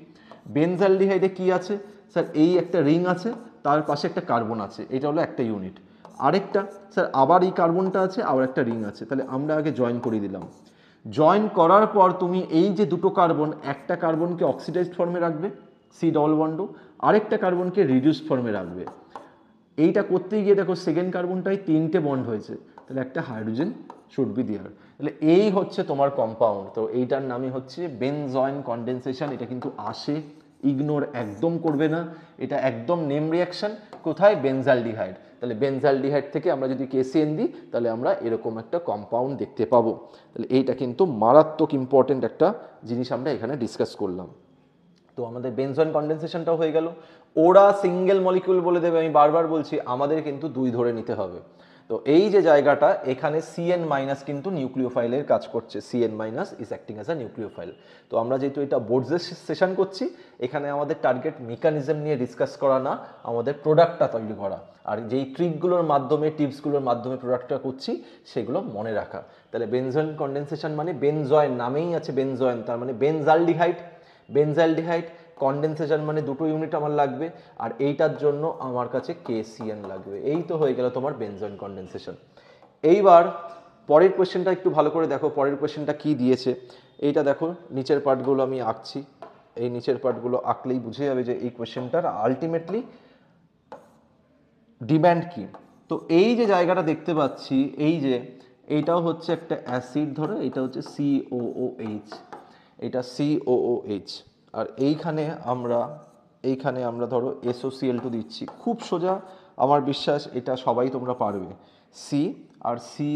বেনজালডিহাইডে কি আছে স্যার, এই একটা রিং আছে, তার পাশে একটা কার্বন আছে, এটা হলো একটা ইউনিট। আরেকটা স্যার আবার এই কার্বনটা আছে, আবার একটা রিং আছে, তাহলে আমরা আগে জয়েন করে দিলাম। জয়েন করার পর তুমি এই যে দুটো কার্বন, একটা কার্বনকে অক্সিডাইজড ফর্মে রাখবে C++, আরেকটা কার্বনকে রিডিউসড ফর্মে রাখবে। এইটা করতে গিয়ে দেখো সেকেন্ড কার্বনটায় 3টে বন্ড হয়েছে, তাহলে একটা হাইড্রোজেন শুড বি দেয়ার। তাহলে এই হচ্ছে তোমার কম্পাউন্ড, তো এইটার নামই হচ্ছে বেনজয়েন কনডেনসেশন। এটা কিন্তু আসে, ইগনোর একদম করবে না, এটা একদম নেম রিয়াকশন। কোথায়? বেনজালডিহাইড। তাহলে বেনজালডিহাইড থেকে আমরা যদি KCN দিই তাহলে আমরা এরকম একটা কম্পাউন্ড দেখতে পাবো। তাহলে এইটা কিন্তু মারাত্মক ইম্পর্টেন্ট একটা জিনিস আমরা এখানে ডিসকাস করলাম। তো আমাদের বেনজয়েন কনডেনসেশনটাও হয়ে গেল। ওরা সিঙ্গেল মলিকিউল বলে দেবে, আমি বারবার বলছি, আমাদের কিন্তু দুই ধরে নিতে হবে। তো এই যে জায়গাটা, এখানে CN- কিন্তু নিউক্লিওফাইলের কাজ করছে, CN- is acting as a nucleophile. তো আমরা যেহেতু এটা বোর্ডসের সেশন করছি, এখানে আমাদের টার্গেট মেকানিজম নিয়ে ডিসকাস করা না, আমাদের প্রোডাক্টটা তৈরি করা। আর যেই ট্রিকগুলোর মাধ্যমে, টিপসগুলোর মাধ্যমে প্রোডাক্টটা করছি সেগুলো মনে রাখা। তাহলে বেনজয়েন কনডেনসেশন মানে বেনজয়েন, নামেই আছে বেনজয়েন, তার মানে বেনজালডিহাইড। বেনজালডিহাইড কনডেনসেশন মানে দুটো ইউনিট আমার লাগবে, আর এইটার জন্য আমার কাছে KCN লাগবে। এই তো হয়ে গেল তোমার বেনজয়েন কনডেনসেশন। এইবার পরের কোয়েশ্চেনটা একটু ভালো করে দেখো, পরের কোয়েশ্চেনটা কি দিয়েছে। এইটা দেখো, নিচের পার্টগুলো আমি আঁকছি, এই নিচের পার্টগুলো আঁকলেই বুঝে যাবে যে এই কোয়েশ্চেনটার আলটিমেটলি ডিম্যান্ড কি। তো এই যে জায়গাটা দেখতে পাচ্ছি, এই যে এইটাও হচ্ছে একটা অ্যাসিড, ধরো এটা হচ্ছে COOH, এটা COOH, আর এইখানে আমরা ধরো SOCl2 দিচ্ছি, খুব সোজা, আমার বিশ্বাস এটা সবাই তোমরা পারবে। সি আর সি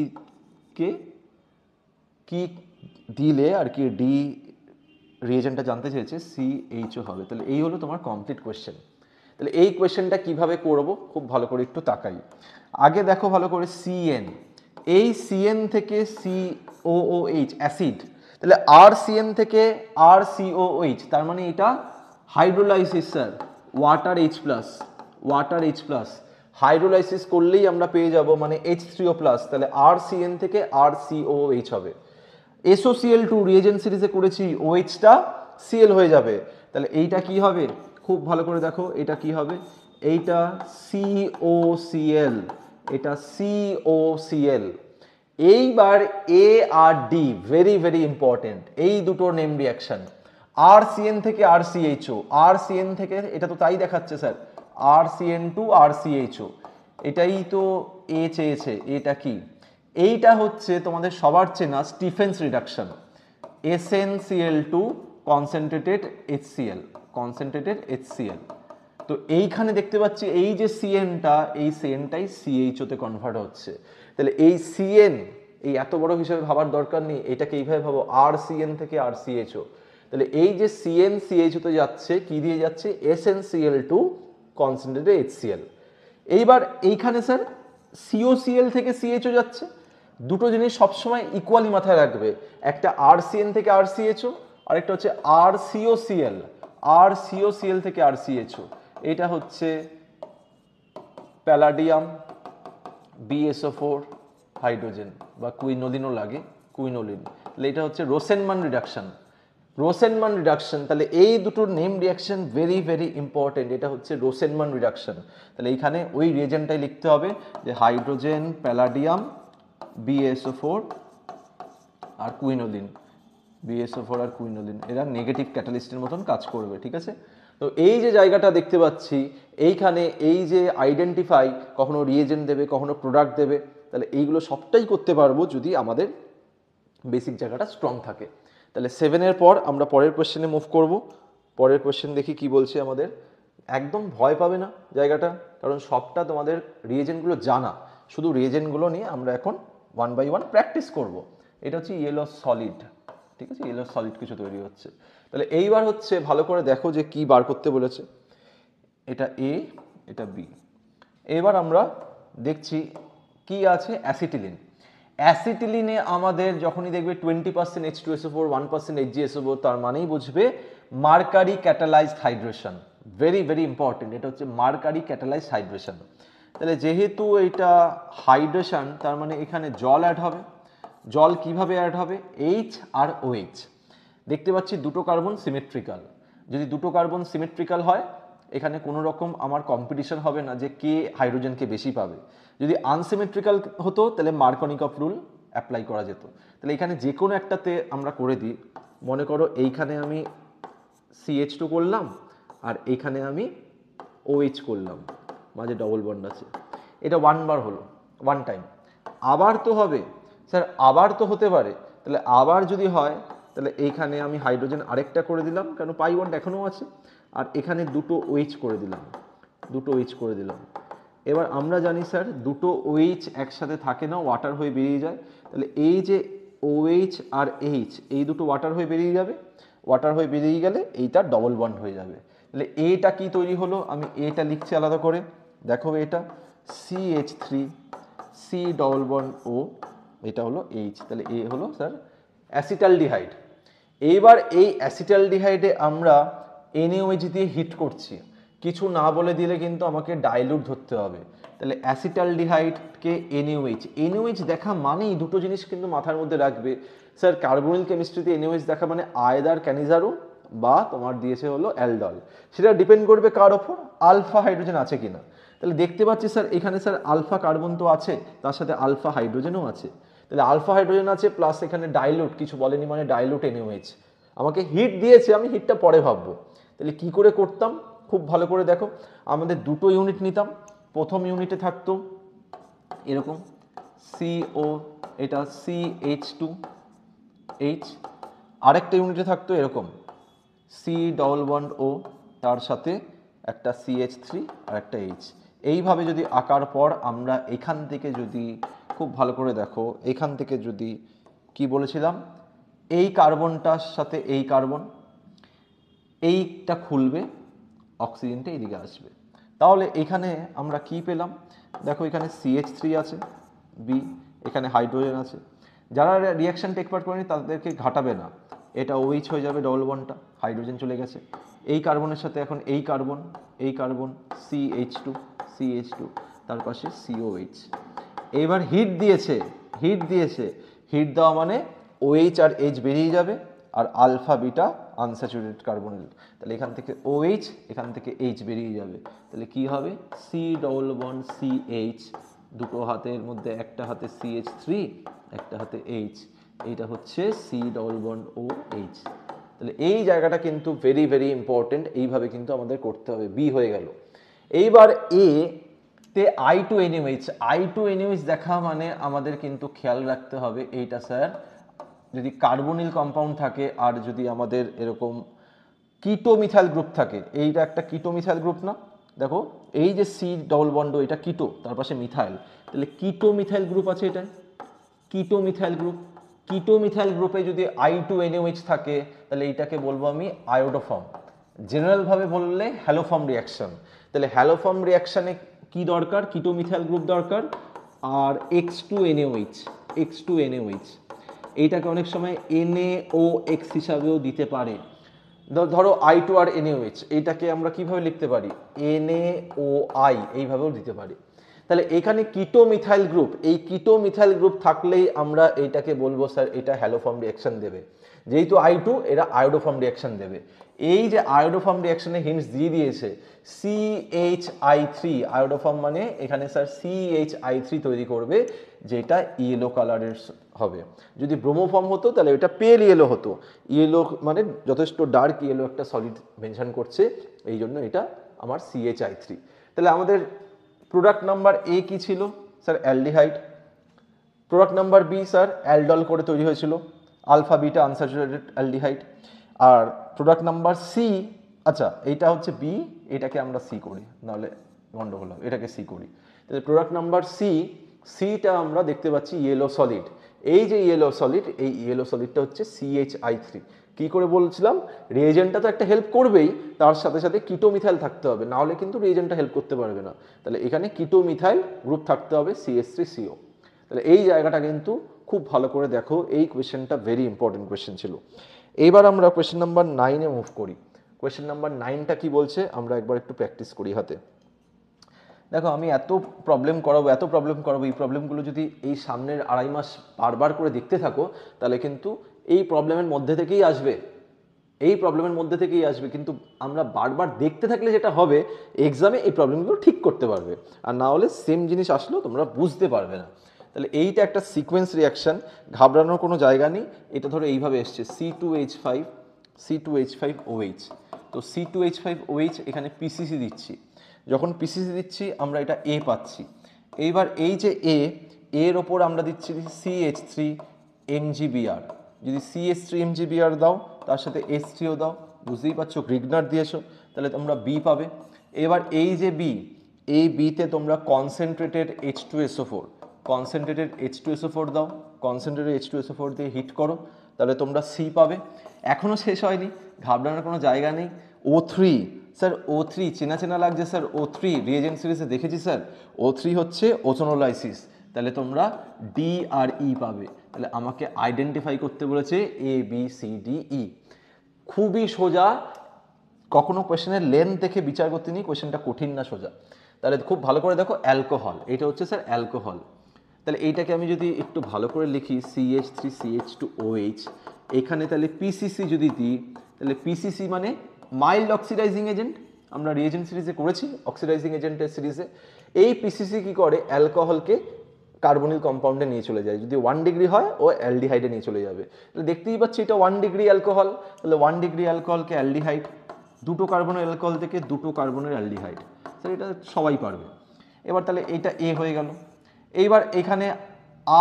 কে কি দিলে আর কি ডি রিয়েজেন্টটা জানতে চেয়েছে, CHO হবে। তাহলে এই হলো তোমার কমপ্লিট কোয়েশ্চেন। তাহলে এই কোয়েশ্চেনটা কিভাবে করব খুব ভালো করে একটু তাকাই। আগে দেখো ভালো করে CN, এই CN থেকে COOH অ্যাসিড, তাহলে RCN থেকে RCOOH, তার মানে এটা hydrolysis sir, water H+, hydrolysis করলেই আমরা পেয়ে যাব মানে H3O+, তাহলে RCN থেকে RCOOH হবে। SOCl2 রিয়েজেন্ট সিরিজে করেছি, OH-টা Cl হয়ে যাবে, তাহলে এইটা কি হবে খুব ভালো করে দেখো, এটা কি হবে, এইটা COCl, এটা COCl। এইবার A আর D ভেরি ভেরি ইম্পর্টেন্ট, এই দুটো নেম রিয়াকশন, RCN থেকে RCHO, RCN থেকে, এটা তো তাই দেখাচ্ছে স্যার, RCN2 RCHO, এটাই তো এ চেয়েছে, এটা কি, এইটা হচ্ছে তোমাদের সবার চেনা Stephen's reduction, SnCl2 concentrated HCl। তো এইখানে দেখতে পাচ্ছি এই যে CN-টা, এই CN-টাই CHO তে কনভার্ট হচ্ছে। তাহলে এই CN, এই এত বড় হিসাবে ভাবার দরকার নেই, এটাকে এইভাবে ভাবো RCN থেকে RCHO। তাহলে এই যে CN CHO তে যাচ্ছে, কি দিয়ে যাচ্ছে, SnCl2 কনসেন্ট্রেটেড HCl। এইবার এইখানে স্যার COCl থেকে CHO যাচ্ছে, দুটো জিনিস সবসময় ইকুয়ালি মাথায় রাখবে, একটা RCN থেকে RCHO, আরেকটা হচ্ছে RCOCl থেকে RCHO। এটা হচ্ছে প্যালাডিয়াম, BSO4 হাইড্রোজেন, বা কুইনোলিনও লাগে, কুইনোলিন। তাহলে এটা হচ্ছে রোসেনমান রিডাকশন। তাহলে এই দুটোর name reaction very very important, এটা হচ্ছে রোসেনমান রিডাকশন। তাহলে এইখানে ওই রিয়েজেন্টটাই লিখতে হবে যে হাইড্রোজেন, প্যালাডিয়াম, BSO4 আর কুইনোলিন, এরা নেগেটিভ ক্যাটালিস্টের মতন কাজ করবে, ঠিক আছে। তো এই যে জায়গাটা দেখতে পাচ্ছি, এইখানে এই যে আইডেন্টিফাই, কখনো রিয়েজেন্ট দেবে, কখনো প্রোডাক্ট দেবে, তাহলে এইগুলো সবটাই করতে পারবো যদি আমাদের বেসিক জায়গাটা স্ট্রং থাকে। তাহলে 7-এর পর আমরা পরের কোশ্চেনে মুভ করব। পরের কোশ্চেন দেখি কি বলছে আমাদের। একদম ভয় পাবে না জায়গাটা, কারণ সবটা তোমাদের রিয়েজেন্টগুলো জানা, শুধু রিয়েজেন্টগুলো নিয়ে আমরা এখন 1 বাই 1 প্র্যাকটিস করব। এটা হচ্ছে ইয়েলো সলিড, ঠিক আছে, ইয়েলো সলিড কিছু তৈরি হচ্ছে। তাহলে এইবার হচ্ছে ভালো করে দেখো যে কি বার করতে বলেছে, এটা A, এটা B। এবার আমরা দেখছি কি আছে, অ্যাসিটিলিনে আমাদের যখনই দেখবে 20% H2SO4, 1% HgSO4, তার মানেই বুঝবে mercury catalysed hydration, very very important, এটা হচ্ছে মার্কারি ক্যাটালাইজড হাইড্রেশন। তাহলে যেহেতু এটা হাইড্রেশন, তার মানে এখানে জল অ্যাড হবে। জল কিভাবে অ্যাড হবে, H আর OH। দেখতে পাচ্ছি দুটো কার্বন সিমেট্রিক্যাল, যদি দুটো কার্বন সিমেট্রিক্যাল হয় এখানে কোনো রকম আমার কম্পিটিশন হবে না যে কে হাইড্রোজেনকে বেশি পাবে। যদি আনসিমেট্রিক্যাল হতো তাহলে মার্কনিকফ রুল অ্যাপ্লাই করা যেত। তাহলে এখানে যে কোনো একটাতে আমরা করে দিই, মনে করো এইখানে আমি CH2 করলাম আর এইখানে আমি OH করলাম, মাঝে ডবল বন্ড আছে, এটা 1 বার হলো, 1 টাইম। আবার তো হবে স্যার, আবার তো হতে পারে, তাহলে আবার যদি হয় তাহলে এইখানে আমি হাইড্রোজেন আরেকটা করে দিলাম, কেন পাই বন্ড এখনও আছে, আর এখানে দুটো OH করে দিলাম, এবার আমরা জানি স্যার দুটো OH একসাথে থাকে না, ওয়াটার হয়ে বেরিয়ে যায়। তাহলে এই যে OH আর H, এই দুটো ওয়াটার হয়ে বেরিয়ে যাবে, ওয়াটার হয়ে বেরিয়ে গেলে এইটা ডবল বন্ড হয়ে যাবে। তাহলে এটা কি তৈরি হলো, আমি এটা লিখছি আলাদা করে, দেখো এটা CH3 C double bond O, এটা হলো H, তাহলে এ হলো স্যার অ্যাসিটালডিহাইড। এইবার এই অ্যাসিটালডিহাইডে আমরা NaOH দিয়ে হিট করছি, কিছু না বলে দিলে কিন্তু আমাকে ডাইলুট ধরতে হবে। তাহলে অ্যাসিটালডিহাইডকে NaOH দেখা মানেই দুটো জিনিস কিন্তু মাথার মধ্যে রাখবে স্যার, কার্বনিল কেমিস্ট্রিতে NaOH দেখা মানে আয়দার ক্যানিজারো বা তোমার দিয়েছে হলো অ্যালডল, সেটা ডিপেন্ড করবে কার ওপর, আলফা হাইড্রোজেন আছে কিনা। তাহলে দেখতে পাচ্ছি স্যার এখানে স্যার আলফা কার্বন তো আছে, তার সাথে আলফা হাইড্রোজেনও আছে। তাহলে আলফা হাইড্রোজেন আছে প্লাস এখানে ডাইলুট, কিছু বলেনি মানে ডাইলুট NaOH, আমাকে হিট দিয়েছে, আমি হিটটা পরে ভাববো। তাহলে কি করে করতাম খুব ভালো করে দেখো, আমাদের দুটো ইউনিট নিতাম, প্রথম ইউনিটে থাকতো এরকম CO, এটা CH2H, আরেকটা ইউনিটে থাকতো এরকম সি ডবল বন্ড ও, তার সাথে একটা CH3 আর একটা H। এইভাবে যদি আঁকার পর আমরা এখান থেকে যদি খুব ভালো করে দেখো, এখান থেকে যদি কি বলেছিলাম, এই কার্বনটার সাথে এই কার্বন, এইটা খুলবে, অক্সিজেনটা এইদিকে আসবে। তাহলে এখানে আমরা কি পেলাম, দেখো এখানে CH3 আছে বি, এখানে হাইড্রোজেন আছে। যারা রিয়াকশন টেক পার্ট করেনি তাদেরকে ঘাটাবে না, এটা OH হয়ে যাবে ডবল বন্ডটা, হাইড্রোজেন চলে গেছে। এই কার্বনের সাথে এখন এই কার্বন, এই কার্বন CH2, তার পাশে COH। এইবার হিট দিয়েছে, হিট দেওয়া মানে OH আর H বেরিয়ে যাবে, আর আলফা বিটা আনস্যাচুরেটেড কার্বনিল। তাহলে এখান থেকে OH, এখান থেকে H বেরিয়ে যাবে। তাহলে কি হবে, সি ডবল বন্ড CH, দুটো হাতের মধ্যে একটা হাতে CH3, একটা হাতে H, এইটা হচ্ছে সি ডবল বন্ড OH। তাহলে এই জায়গাটা কিন্তু ভেরি ভেরি ইম্পর্টেন্ট, এইভাবে কিন্তু আমাদের করতে হবে। বি হয়ে গেল। এইবার এ তে I2NOH দেখা মানে আমাদের কিন্তু খেয়াল রাখতে হবে এইটা স্যার, যদি কার্বনিল কম্পাউন্ড থাকে আর যদি আমাদের এরকম কিটো মিথাইল গ্রুপ থাকে, এইটা একটা কিটো মিথাইল গ্রুপ না, দেখো এই যে সি ডবল বন্ড এটা কিটো, তার পাশে মিথাইল, তাহলে কিটো মিথাইল গ্রুপ আছে, এটা কিটো মিথাইল গ্রুপ। কিটো মিথাইল গ্রুপে যদি I2NOH থাকে তাহলে এইটাকে বলবো আমি আয়োডোফর্ম, জেনারেল ভাবে বললে হ্যালোফর্ম রিয়াকশন। তাহলে হ্যালোফর্ম রিয়াকশনে কি দরকার, কিটো মিথাইল গ্রুপ দরকার, আর X2NOH, এইটাকে অনেক সময় NaOX হিসাবেও দিতে পারে। ধরো I2 আর NaOH, এইটাকে আমরা কিভাবে লিখতে পারি, NaOI এইভাবেও দিতে পারি। তাহলে এখানে কিটো মিথাইল গ্রুপ, এই কিটো মিথাইল গ্রুপ থাকলেই আমরা এইটাকে বলবো স্যার এটা হ্যালোফর্ম রিয়াকশন দেবে। যেহেতু I2, এরা আয়োডোফর্ম রিয়াকশন দেবে। এই যে আয়োডোফর্ম রিয়াকশনে হিন্টস দিয়ে দিয়েছে, CHI3 আয়োডোফর্ম মানে এখানে স্যার CHI3 তৈরি করবে, যেটা ইয়েলো কালারের হবে। যদি ব্রোমোফর্ম হতো তাহলে এটা পেল ইয়েলো হতো, ইয়েলো মানে যথেষ্ট ডার্ক ইয়েলো একটা সলিড মেনশন করছে, এই জন্য এটা আমার CHI3। তাহলে আমাদের প্রোডাক্ট নাম্বার এ কি ছিল sir, aldehyde. Product number B sir aldol করে তৈরি হয়েছিল, আলফা বিটা আনস্যাচুরেটেড অ্যালডিহাইড। আর প্রোডাক্ট নাম্বার সি, আচ্ছা এইটা হচ্ছে বি, এটাকে আমরা সি করি, নাহলে গন্ডগোল হবে, এটাকে সি করি। তাহলে প্রোডাক্ট নাম্বার সি, সিটা আমরা দেখতে পাচ্ছি ইয়েলো সলিড। এই যে ইয়েলো সলিড, এই ইয়েলো সলিডটা হচ্ছে CHI3। কি করে বলছিলাম, রিয়েজেন্টটা তো একটা হেল্প করবেই, তার সাথে সাথে কিটো মিথাইল থাকতে হবে, না হলে কিন্তু রিয়েজেন্টটা হেল্প করতে পারবে না। তাহলে এখানে কিটো মিথাইল গ্রুপ থাকতে হবে, CH3CO। তাহলে এই জায়গাটা কিন্তু খুব ভালো করে দেখো, এই কোয়েশ্চেনটা ভেরি ইম্পর্টেন্ট কোয়েশ্চেন ছিল। এইবার আমরা কোয়েশ্চেন নাম্বার 9-এ মুভ করি। কোয়েশ্চেন নাম্বার 9টা কি বলছে আমরা একবার একটু প্র্যাকটিস করি হাতে। দেখো আমি এত প্রবলেম করাবো, এই প্রবলেমগুলো যদি এই সামনের 2.5 মাস বারবার করে দেখতে থাকো তাহলে কিন্তু এই প্রবলেমের মধ্যে থেকেই আসবে, কিন্তু আমরা বারবার দেখতে থাকলে যেটা হবে, এক্সামে এই প্রবলেমগুলো ঠিক করতে পারবে, আর না হলে সেম জিনিস আসলেও তোমরা বুঝতে পারবে না। তাহলে এইটা একটা সিকোয়েন্স রিয়াকশন, ঘাবড়ানোর কোনো জায়গা নেই। এটা ধরো এইভাবে এসছে, C2H5OH। তো C2H5OH এখানে PCC দিচ্ছি, যখন পিসিসি দিচ্ছি আমরা এটা এ পাচ্ছি। এইবার এই যে এর ওপর আমরা দিচ্ছি CH3MgBr, যদি CH3MgBr দাও তার সাথে H3ও দাও, বুঝতেই পারছো গ্রিগনার দিয়েছো, তাহলে তোমরা বি পাবে। এবার এই যে বি, এই বিতে তোমরা কনসেন্ট্রেটেড H2SO4 দাও, কনসেন্ট্রেটেড H2SO4 দিয়ে হিট করো, তাহলে তোমরা সি পাবে। এখনও শেষ হয়নি, ঘাবড়ানোর কোনো জায়গা নেই। O3, স্যার O3 চেনা চেনা লাগছে স্যার, O3 রিয়েজেন্ট সিরিজে দেখেছি স্যার। O3 হচ্ছে ওজোনোলাইসিস, তাহলে তোমরা ডি আর ই পাবে। তাহলে আমাকে আইডেন্টিফাই করতে বলেছে ABCDE, খুবই সোজা। কখনো কোয়েশ্চেনের লেন্থ দেখে বিচার করতে নেই, কোয়েশ্চেনটা কঠিন না সোজা। তাহলে খুব ভালো করে দেখো, অ্যালকোহল, এটা হচ্ছে স্যার অ্যালকোহল। তাহলে এইটাকে আমি যদি একটু ভালো করে লিখি CH3CH2OH, এখানে তাহলে পিসিসি যদি দিই, তাহলে পিসিসি মানে মাইল্ড অক্সিডাইজিং এজেন্ট, আমরা রিয়েজেন্ট সিরিজে করেছি অক্সিডাইজিং এজেন্টের সিরিজে। এই পিসিসি কি করে, অ্যালকোহলকে কার্বনিল কম্পাউন্ডে নিয়ে চলে যায়, যদি 1 ডিগ্রি হয় ও অ্যালডিহাইডে নিয়ে চলে যাবে। তাহলে দেখতেই পাচ্ছি এটা 1 ডিগ্রি অ্যালকোহল, তাহলে 1 ডিগ্রি অ্যালকোহলকে অ্যালডিহাইড, 2টো কার্বনের অ্যালকোহল থেকে 2টো কার্বনের অ্যালডিহাইড, স্যার এটা সবাই পারবে। এবার তাহলে এটা এ হয়ে গেল। এইবার এখানে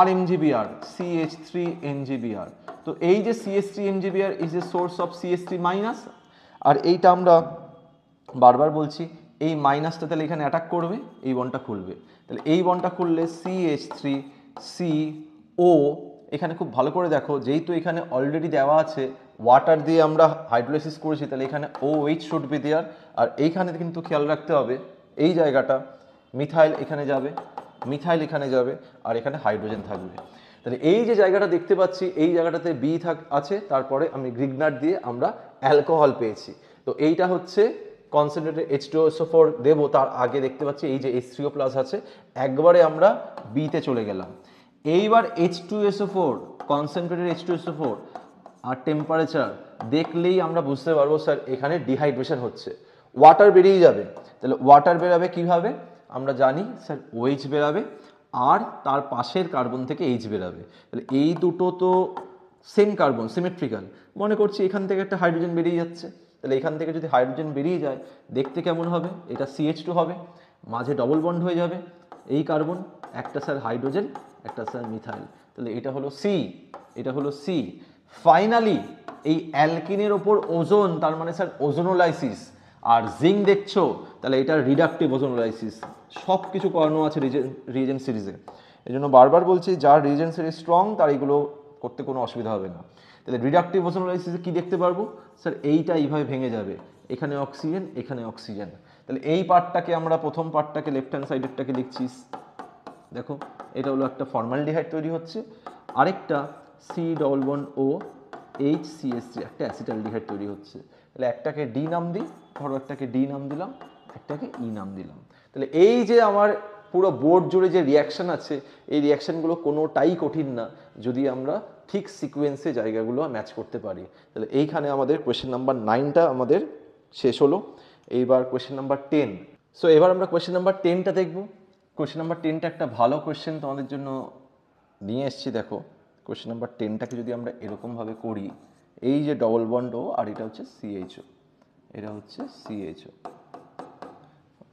RMgBr, CH3NgBr, তো এই যে CH3NgBr is a source of CH3 minus, আর এইটা আমরা বারবার বলছি, এই মাইনাসটা তাহলে এখানে অ্যাটাক করবে, এই বন্ডটা খুলবে, তাহলে এই বন্ডটা খুললে CH3CO, এখানে খুব ভালো করে দেখো, যেহেতু এখানে অলরেডি দেওয়া আছে ওয়াটার দিয়ে আমরা হাইড্রোলাইসিস করেছি, তাহলে এখানে OH শুড বি দেয়ার। আর এইখানে কিন্তু খেয়াল রাখতে হবে এই জায়গাটা, মিথাইল এখানে যাবে, মিথাইল এখানে যাবে, আর এখানে হাইড্রোজেন থাকবে। তাহলে এই যে জায়গাটা দেখতে পাচ্ছি, এই জায়গাটাতে বি আছে, তারপরে আমি গ্রিগনার দিয়ে আমরা অ্যালকোহল পেয়েছি। তো এইটা হচ্ছে কনসেন্ট্রেটেড H2SO4 দেবো, তার আগে দেখতে পাচ্ছি এই যে H3O প্লাস আছে, একবারে আমরা বিতে চলে গেলাম। এইবার H2SO4, কনসেন্ট্রেটেড H2SO4 আর টেম্পারেচার দেখলেই আমরা বুঝতে পারবো স্যার এখানে ডিহাইড্রেশন হচ্ছে, ওয়াটার বেরিয়ে যাবে। তাহলে ওয়াটার বেরাবে কিভাবে, আমরা জানি স্যার OH বেরাবে, আর তার পাশের কার্বন থেকে H বেরাবে। তাহলে এই দুটো তো সেম কার্বন, সিমেট্রিক্যাল, মনে করছি এখান থেকে একটা হাইড্রোজেন বেরিয়ে যাচ্ছে, তাহলে এখান থেকে যদি হাইড্রোজেন বেরিয়ে যায় দেখতে কেমন হবে, এটা CH2 হবে, মাঝে ডবল বন্ড হয়ে যাবে, এই কার্বন একটা স্যার হাইড্রোজেন, একটা স্যার মিথাইল, তাহলে এটা হলো C, এটা হলো C। ফাইনালি এই অ্যালকিনের ওপর ওজোন, তার মানে স্যার ওজোনোলাইসিস, আর জিঙ্ক দেখছো, তাহলে এটা রিডাকটিভ ওজোনোলাইসিস, সব কিছু করানো আছে রিএজেন্ট সিরিজে। এই জন্য বারবার বলছি যার রিএজেন্ট সিরিজ স্ট্রং তার এইগুলো করতে কোনো অসুবিধা হবে না। তাহলে রিডাকটিভ ওজোনোলাইসিসে কি দেখতে পারবো স্যার, এইটা এইভাবে ভেঙে যাবে, এখানে অক্সিজেন, এখানে অক্সিজেন, তাহলে এই পার্টটাকে আমরা, প্রথম পার্টটাকে লেফট হ্যান্ড সাইডেরটাকে লিখছি, দেখো এটা হলো একটা ফর্মালডিহাইড তৈরি হচ্ছে, আরেকটা COOHCH3 একটা অ্যাসিটালডিহাইড তৈরি হচ্ছে। তাহলে একটাকে ডি নাম দিই, ধরো একটাকে ডি নাম দিলাম, একটাকে ই নাম দিলাম। তাহলে এই যে আমার পুরো বোর্ড জুড়ে যে রিয়াকশন আছে, এই রিয়াকশনগুলো কোনোটাই কঠিন না যদি আমরা ঠিক সিকোয়েন্সে জায়গাগুলো ম্যাচ করতে পারি। তাহলে এইখানে আমাদের কোয়েশ্চেন নাম্বার 9টা আমাদের শেষ হলো। এইবার কোয়েশ্চেন নাম্বার 10। সো এবার আমরা কোয়েশ্চেন নাম্বার 10টা দেখব। কোয়েশ্চেন নাম্বার 10টা একটা ভালো কোয়েশ্চেন তোমাদের জন্য নিয়ে এসেছি। দেখো কোয়েশ্চেন নাম্বার 10টাকে যদি আমরা এরকমভাবে করি, এই যে ডবল বন্ড ও, আর এটা হচ্ছে CHO, এটা হচ্ছে CHO।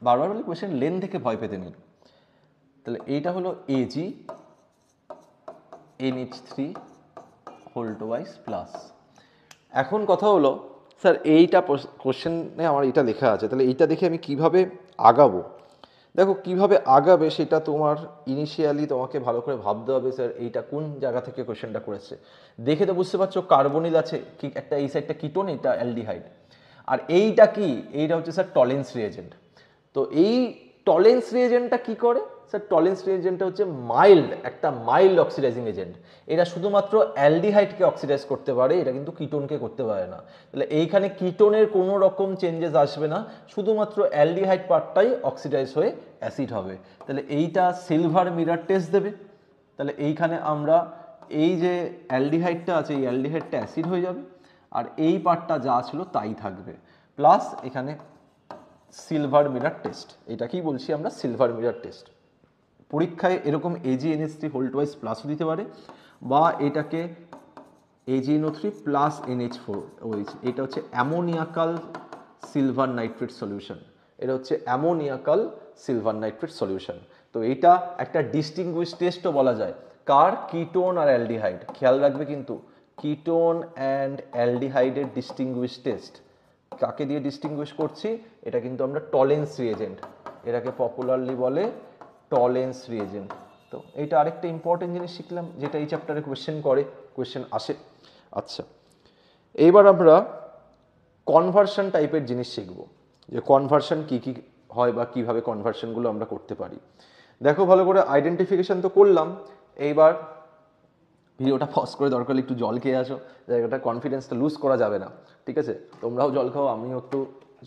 বারবার বলি কোয়েশ্চেন লেন থেকে ভয় পেতে নেই। তাহলে এইটা হলো AgNH3 হোল্টওয়াইজ প্লাস। এখন কথা হলো স্যার এইটা কোশ্চেনে আমার এটা লেখা আছে, তাহলে এইটা দেখে আমি কিভাবে আগাবো। দেখো কিভাবে আগাবে সেটা তোমার ইনিশিয়ালি তোমাকে ভালো করে ভাবতে হবে স্যার এইটা কোন জায়গা থেকে কোশ্চেনটা করেছে। দেখে তো বুঝতে পারছো কার্বনিল আছে, কি একটা এই সাইডটা কিটোন, এটা অ্যালডিহাইড, আর এইটা কি, এইটা হচ্ছে স্যার টলেন্স রিএজেন্ট। তো এই টলেন্স রিএজেন্টটা কি করে স্যার, টলেন্স রিএজেন্টটা হচ্ছে একটা মাইল্ড অক্সিডাইজিং এজেন্ট। এটা শুধুমাত্র অ্যালডিহাইডকে অক্সিডাইজ করতে পারে, এটা কিন্তু কিটোনকে করতে পারে না। তাহলে এইখানে কিটোনের কোনো রকম চেঞ্জেস আসবে না, শুধুমাত্র অ্যালডিহাইড পার্টটাই অক্সিডাইজ হয়ে অ্যাসিড হবে। তাহলে এইটা সিলভার মিরর টেস্ট দেবে। তাহলে এইখানে আমরা এই যে অ্যালডিহাইডটা আছে, এই অ্যালডিহাইডটা অ্যাসিড হয়ে যাবে, আর এই পার্টটা যা ছিল তাই থাকবে, প্লাস এখানে সিলভার মিরর টেস্ট। এটা কি বলছি আমরা, সিলভার মিরর টেস্ট। পরীক্ষায় এরকম AgNH3 হোল্টওয়াইজ প্লাসও দিতে পারে, বা এটাকে AgNO3 প্লাস NH4OH, এটা হচ্ছে অ্যামোনিয়াকাল সিলভার নাইট্রেট সলিউশন, এটা হচ্ছে অ্যামোনিয়াকাল সিলভার নাইট্রেট সলিউশন। তো এটা একটা ডিস্টিংগুইশ টেস্টও বলা যায়, কার, কিটোন আর অ্যালডিহাইড। খেয়াল রাখবে কিন্তু, কিটোন অ্যান্ড অ্যালডিহাইডের ডিস্টিংগুইশ টেস্ট। কাকে দিয়ে ডিস্টিংগুইশ করছি, এটা কিন্তু আমরা টলেন্স রিএজেন্ট, এটাকে পপুলারলি বলে টলেন্স রিএজেন্ট। তো এইটা আরেকটা ইম্পর্টেন্ট জিনিস শিখলাম, যেটা এই চ্যাপ্টারে কোয়েশ্চেন আসে। আচ্ছা, এইবার আমরা কনভার্সন টাইপের জিনিস শিখব, যে কনভার্সন কী কী হয় বা কীভাবে কনভার্সনগুলো আমরা করতে পারি। দেখো ভালো করে আইডেন্টিফিকেশন তো করলাম, এইবার ভিডিওটা পজ করে দরকার একটু জল খেয়ে আসো, জায়গাটা কনফিডেন্সটা লুজ করা যাবে না, ঠিক আছে? তোমরাও জল খাও, আমিও একটু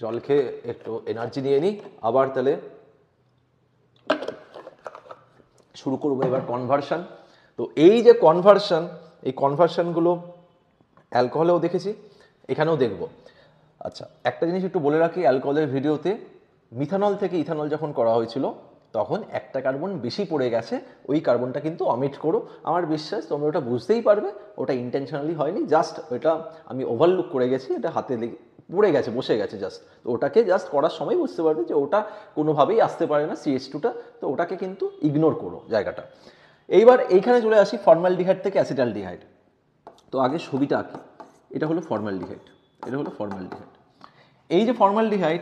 জল খেয়ে একটু এনার্জি নিয়ে নিই, আবার তাহলে শুরু করবো এবার কনভার্সন। তো এই যে কনভার্সন, এই কনভার্সনগুলো অ্যালকোহলেও দেখেছি, এখানেও দেখব। আচ্ছা, একটা জিনিস একটু বলে রাখি, অ্যালকোহলের ভিডিওতে মিথানল থেকে ইথানল যখন করা হয়েছিল তখন একটা কার্বন বেশি পড়ে গেছে, ওই কার্বনটা কিন্তু অমিট করো। আমার বিশ্বাস তোমরা ওটা বুঝতেই পারবে, ওটা ইন্টেনশনালি হয়নি, জাস্ট ওটা আমি ওভারলুক করে গেছি, এটা হাতে পড়ে গেছে, বসে গেছে জাস্ট। তো ওটাকে জাস্ট করার সময় বুঝতে পারবে যে ওটা কোনোভাবেই আসতে পারে না CH2টা, তো ওটাকে কিন্তু ইগনোর করো জায়গাটা। এইবার এইখানে চলে আসি ফর্মালডিহাইড থেকে অ্যাসিটালডিহাইড। তো আগে ছবিটা আঁকি, এটা হলো ফর্মালডিহাইড, এটা হলো ফর্মালডিহাইড। এই যে ফর্মালডিহাইড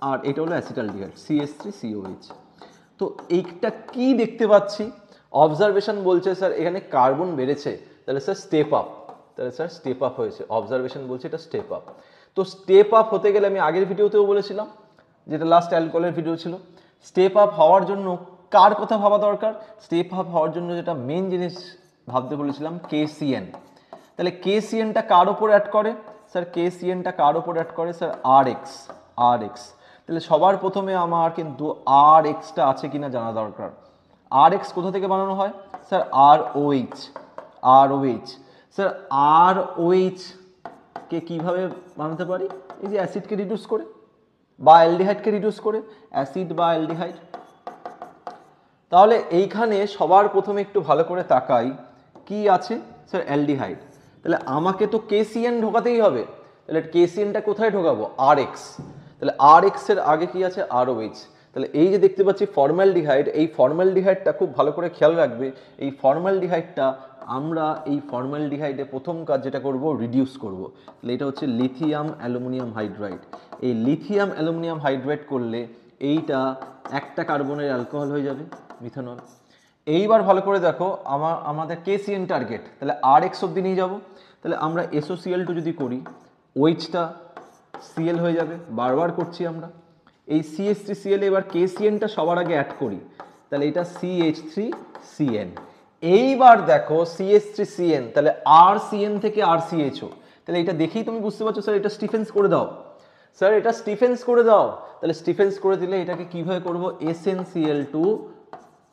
আর এটা হলো অ্যাসিটালডিহাইড CH3COH। তো এইটা কি দেখতে পাচ্ছি, অবজারভেশন বলছে স্যার এখানে কার্বন বেড়েছে, তাহলে স্যার স্টেপ আপ, তাহলে স্যার স্টেপ আপ হয়েছে, অবজারভেশন বলছে এটা স্টেপ আপ। তো স্টেপ আপ হতে গেলে আমি আগের ভিডিওতেও বলেছিলাম, যেটা লাস্ট অ্যালকোহলের ভিডিও ছিল, স্টেপ আপ হওয়ার জন্য কার কথা ভাবা দরকার, স্টেপ আপ হওয়ার জন্য যেটা মেন জিনিস ভাবতে বলেছিলাম KCN। তাহলে KCNটা কার ওপর অ্যাড করে স্যার, KCNটা কার ওপর অ্যাড করে স্যার RX। তাহলে সবার প্রথমে আমার কিন্তু RXটা আছে কিনা জানা দরকার। RX কোথা থেকে বানানো হয় স্যার, ROH। স্যার ROH কে কিভাবে বানাতে পারি, এই যে অ্যাসিডকে রিডিউস করে বা অ্যালডিহাইডকে রিডিউস করে, অ্যাসিড বা অ্যালডিহাইড। তাহলে এইখানে সবার প্রথমে একটু ভালো করে তাকাই, কি আছে স্যার, অ্যালডিহাইড। তাহলে আমাকে তো KCN ঢোকাতেই হবে, তাহলে KCNটা কোথায় ঢোকাবো, RX। তাহলে RX এর আগে কি আছে, ROH। তাহলে এই যে দেখতে পাচ্ছি ফর্মালডিহাইড, এই ফর্মালডিহাইডটা খুব ভালো করে খেয়াল রাখবে, এই ফর্মালডিহাইডটা আমরা এই ফর্মালডিহাইডে প্রথম কাজ যেটা করব, রিডিউস করব। তাহলে এটা হচ্ছে লিথিয়াম অ্যালুমিনিয়াম হাইড্রাইড। এই লিথিয়াম অ্যালুমিনিয়াম হাইড্রাইড করলে এইটা একটা কার্বনের অ্যালকোহল হয়ে যাবে, মিথানল। এইবার ভালো করে দেখো, আমাদের KCN টার্গেট, তাহলে RX অব্দি নিয়ে যাব। তাহলে আমরা SOCl2 যদি করি, OH-টা Cl হয়ে যাবে, বারবার করছি আমরা। এই CH3Cl এবার KCNটা সবার আগে অ্যাড করি, তাহলে এটা CH3CN। এইবার দেখো CH3CN, তাহলে RCN থেকে RCHO, তাহলে এটা দেখেই তুমি বুঝতে পারছো স্যার এটা স্টিফেন্স করে দাও, স্যার এটা স্টিফেন্স করে দাও। তাহলে স্টিফেন্স করে দিলে এটাকে কিভাবে করব, SnCl2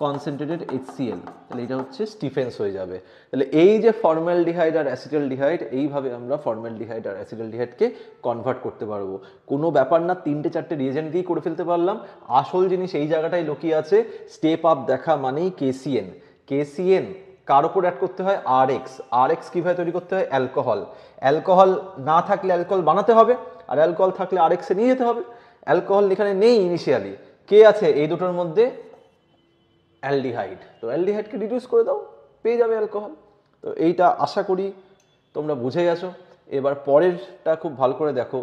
কনসেন্ট্রেটেড HCl, তাহলে এটা হচ্ছে স্টিফেন্স হয়ে যাবে। তাহলে এই যে ফর্মালডিহাইড আর অ্যাসিটালডিহাইড, এইভাবে আমরা ফর্মালডিহাইড আর অ্যাসিটালডিহাইডকে কনভার্ট করতে পারবো। কোনো ব্যাপার না, 3-4টে রিয়েজেন্ট দিয়েই করে ফেলতে পারলাম। আসল জিনিস এই জায়গাটাই লুকিয়ে আছে, স্টেপ আপ দেখা মানেই KCN কার ওপর অ্যাড করতে হয়, RX কিভাবে তৈরি করতে হয়, অ্যালকোহল না থাকলে অ্যালকোহল বানাতে হবে, আর অ্যালকোহল থাকলে RX এ নিয়ে যেতে হবে। অ্যালকোহল এখানে নেই ইনিশিয়ালি, কে আছে এই দুটোর মধ্যে, অ্যালডিহাইড। তো অ্যালডিহাইডকে রিডিউস করে দাও, পেয়ে যাবে অ্যালকোহল। তো এইটা আশা করি তোমরা বুঝে গেছো। এবার পরেরটা খুব ভালো করে দেখো,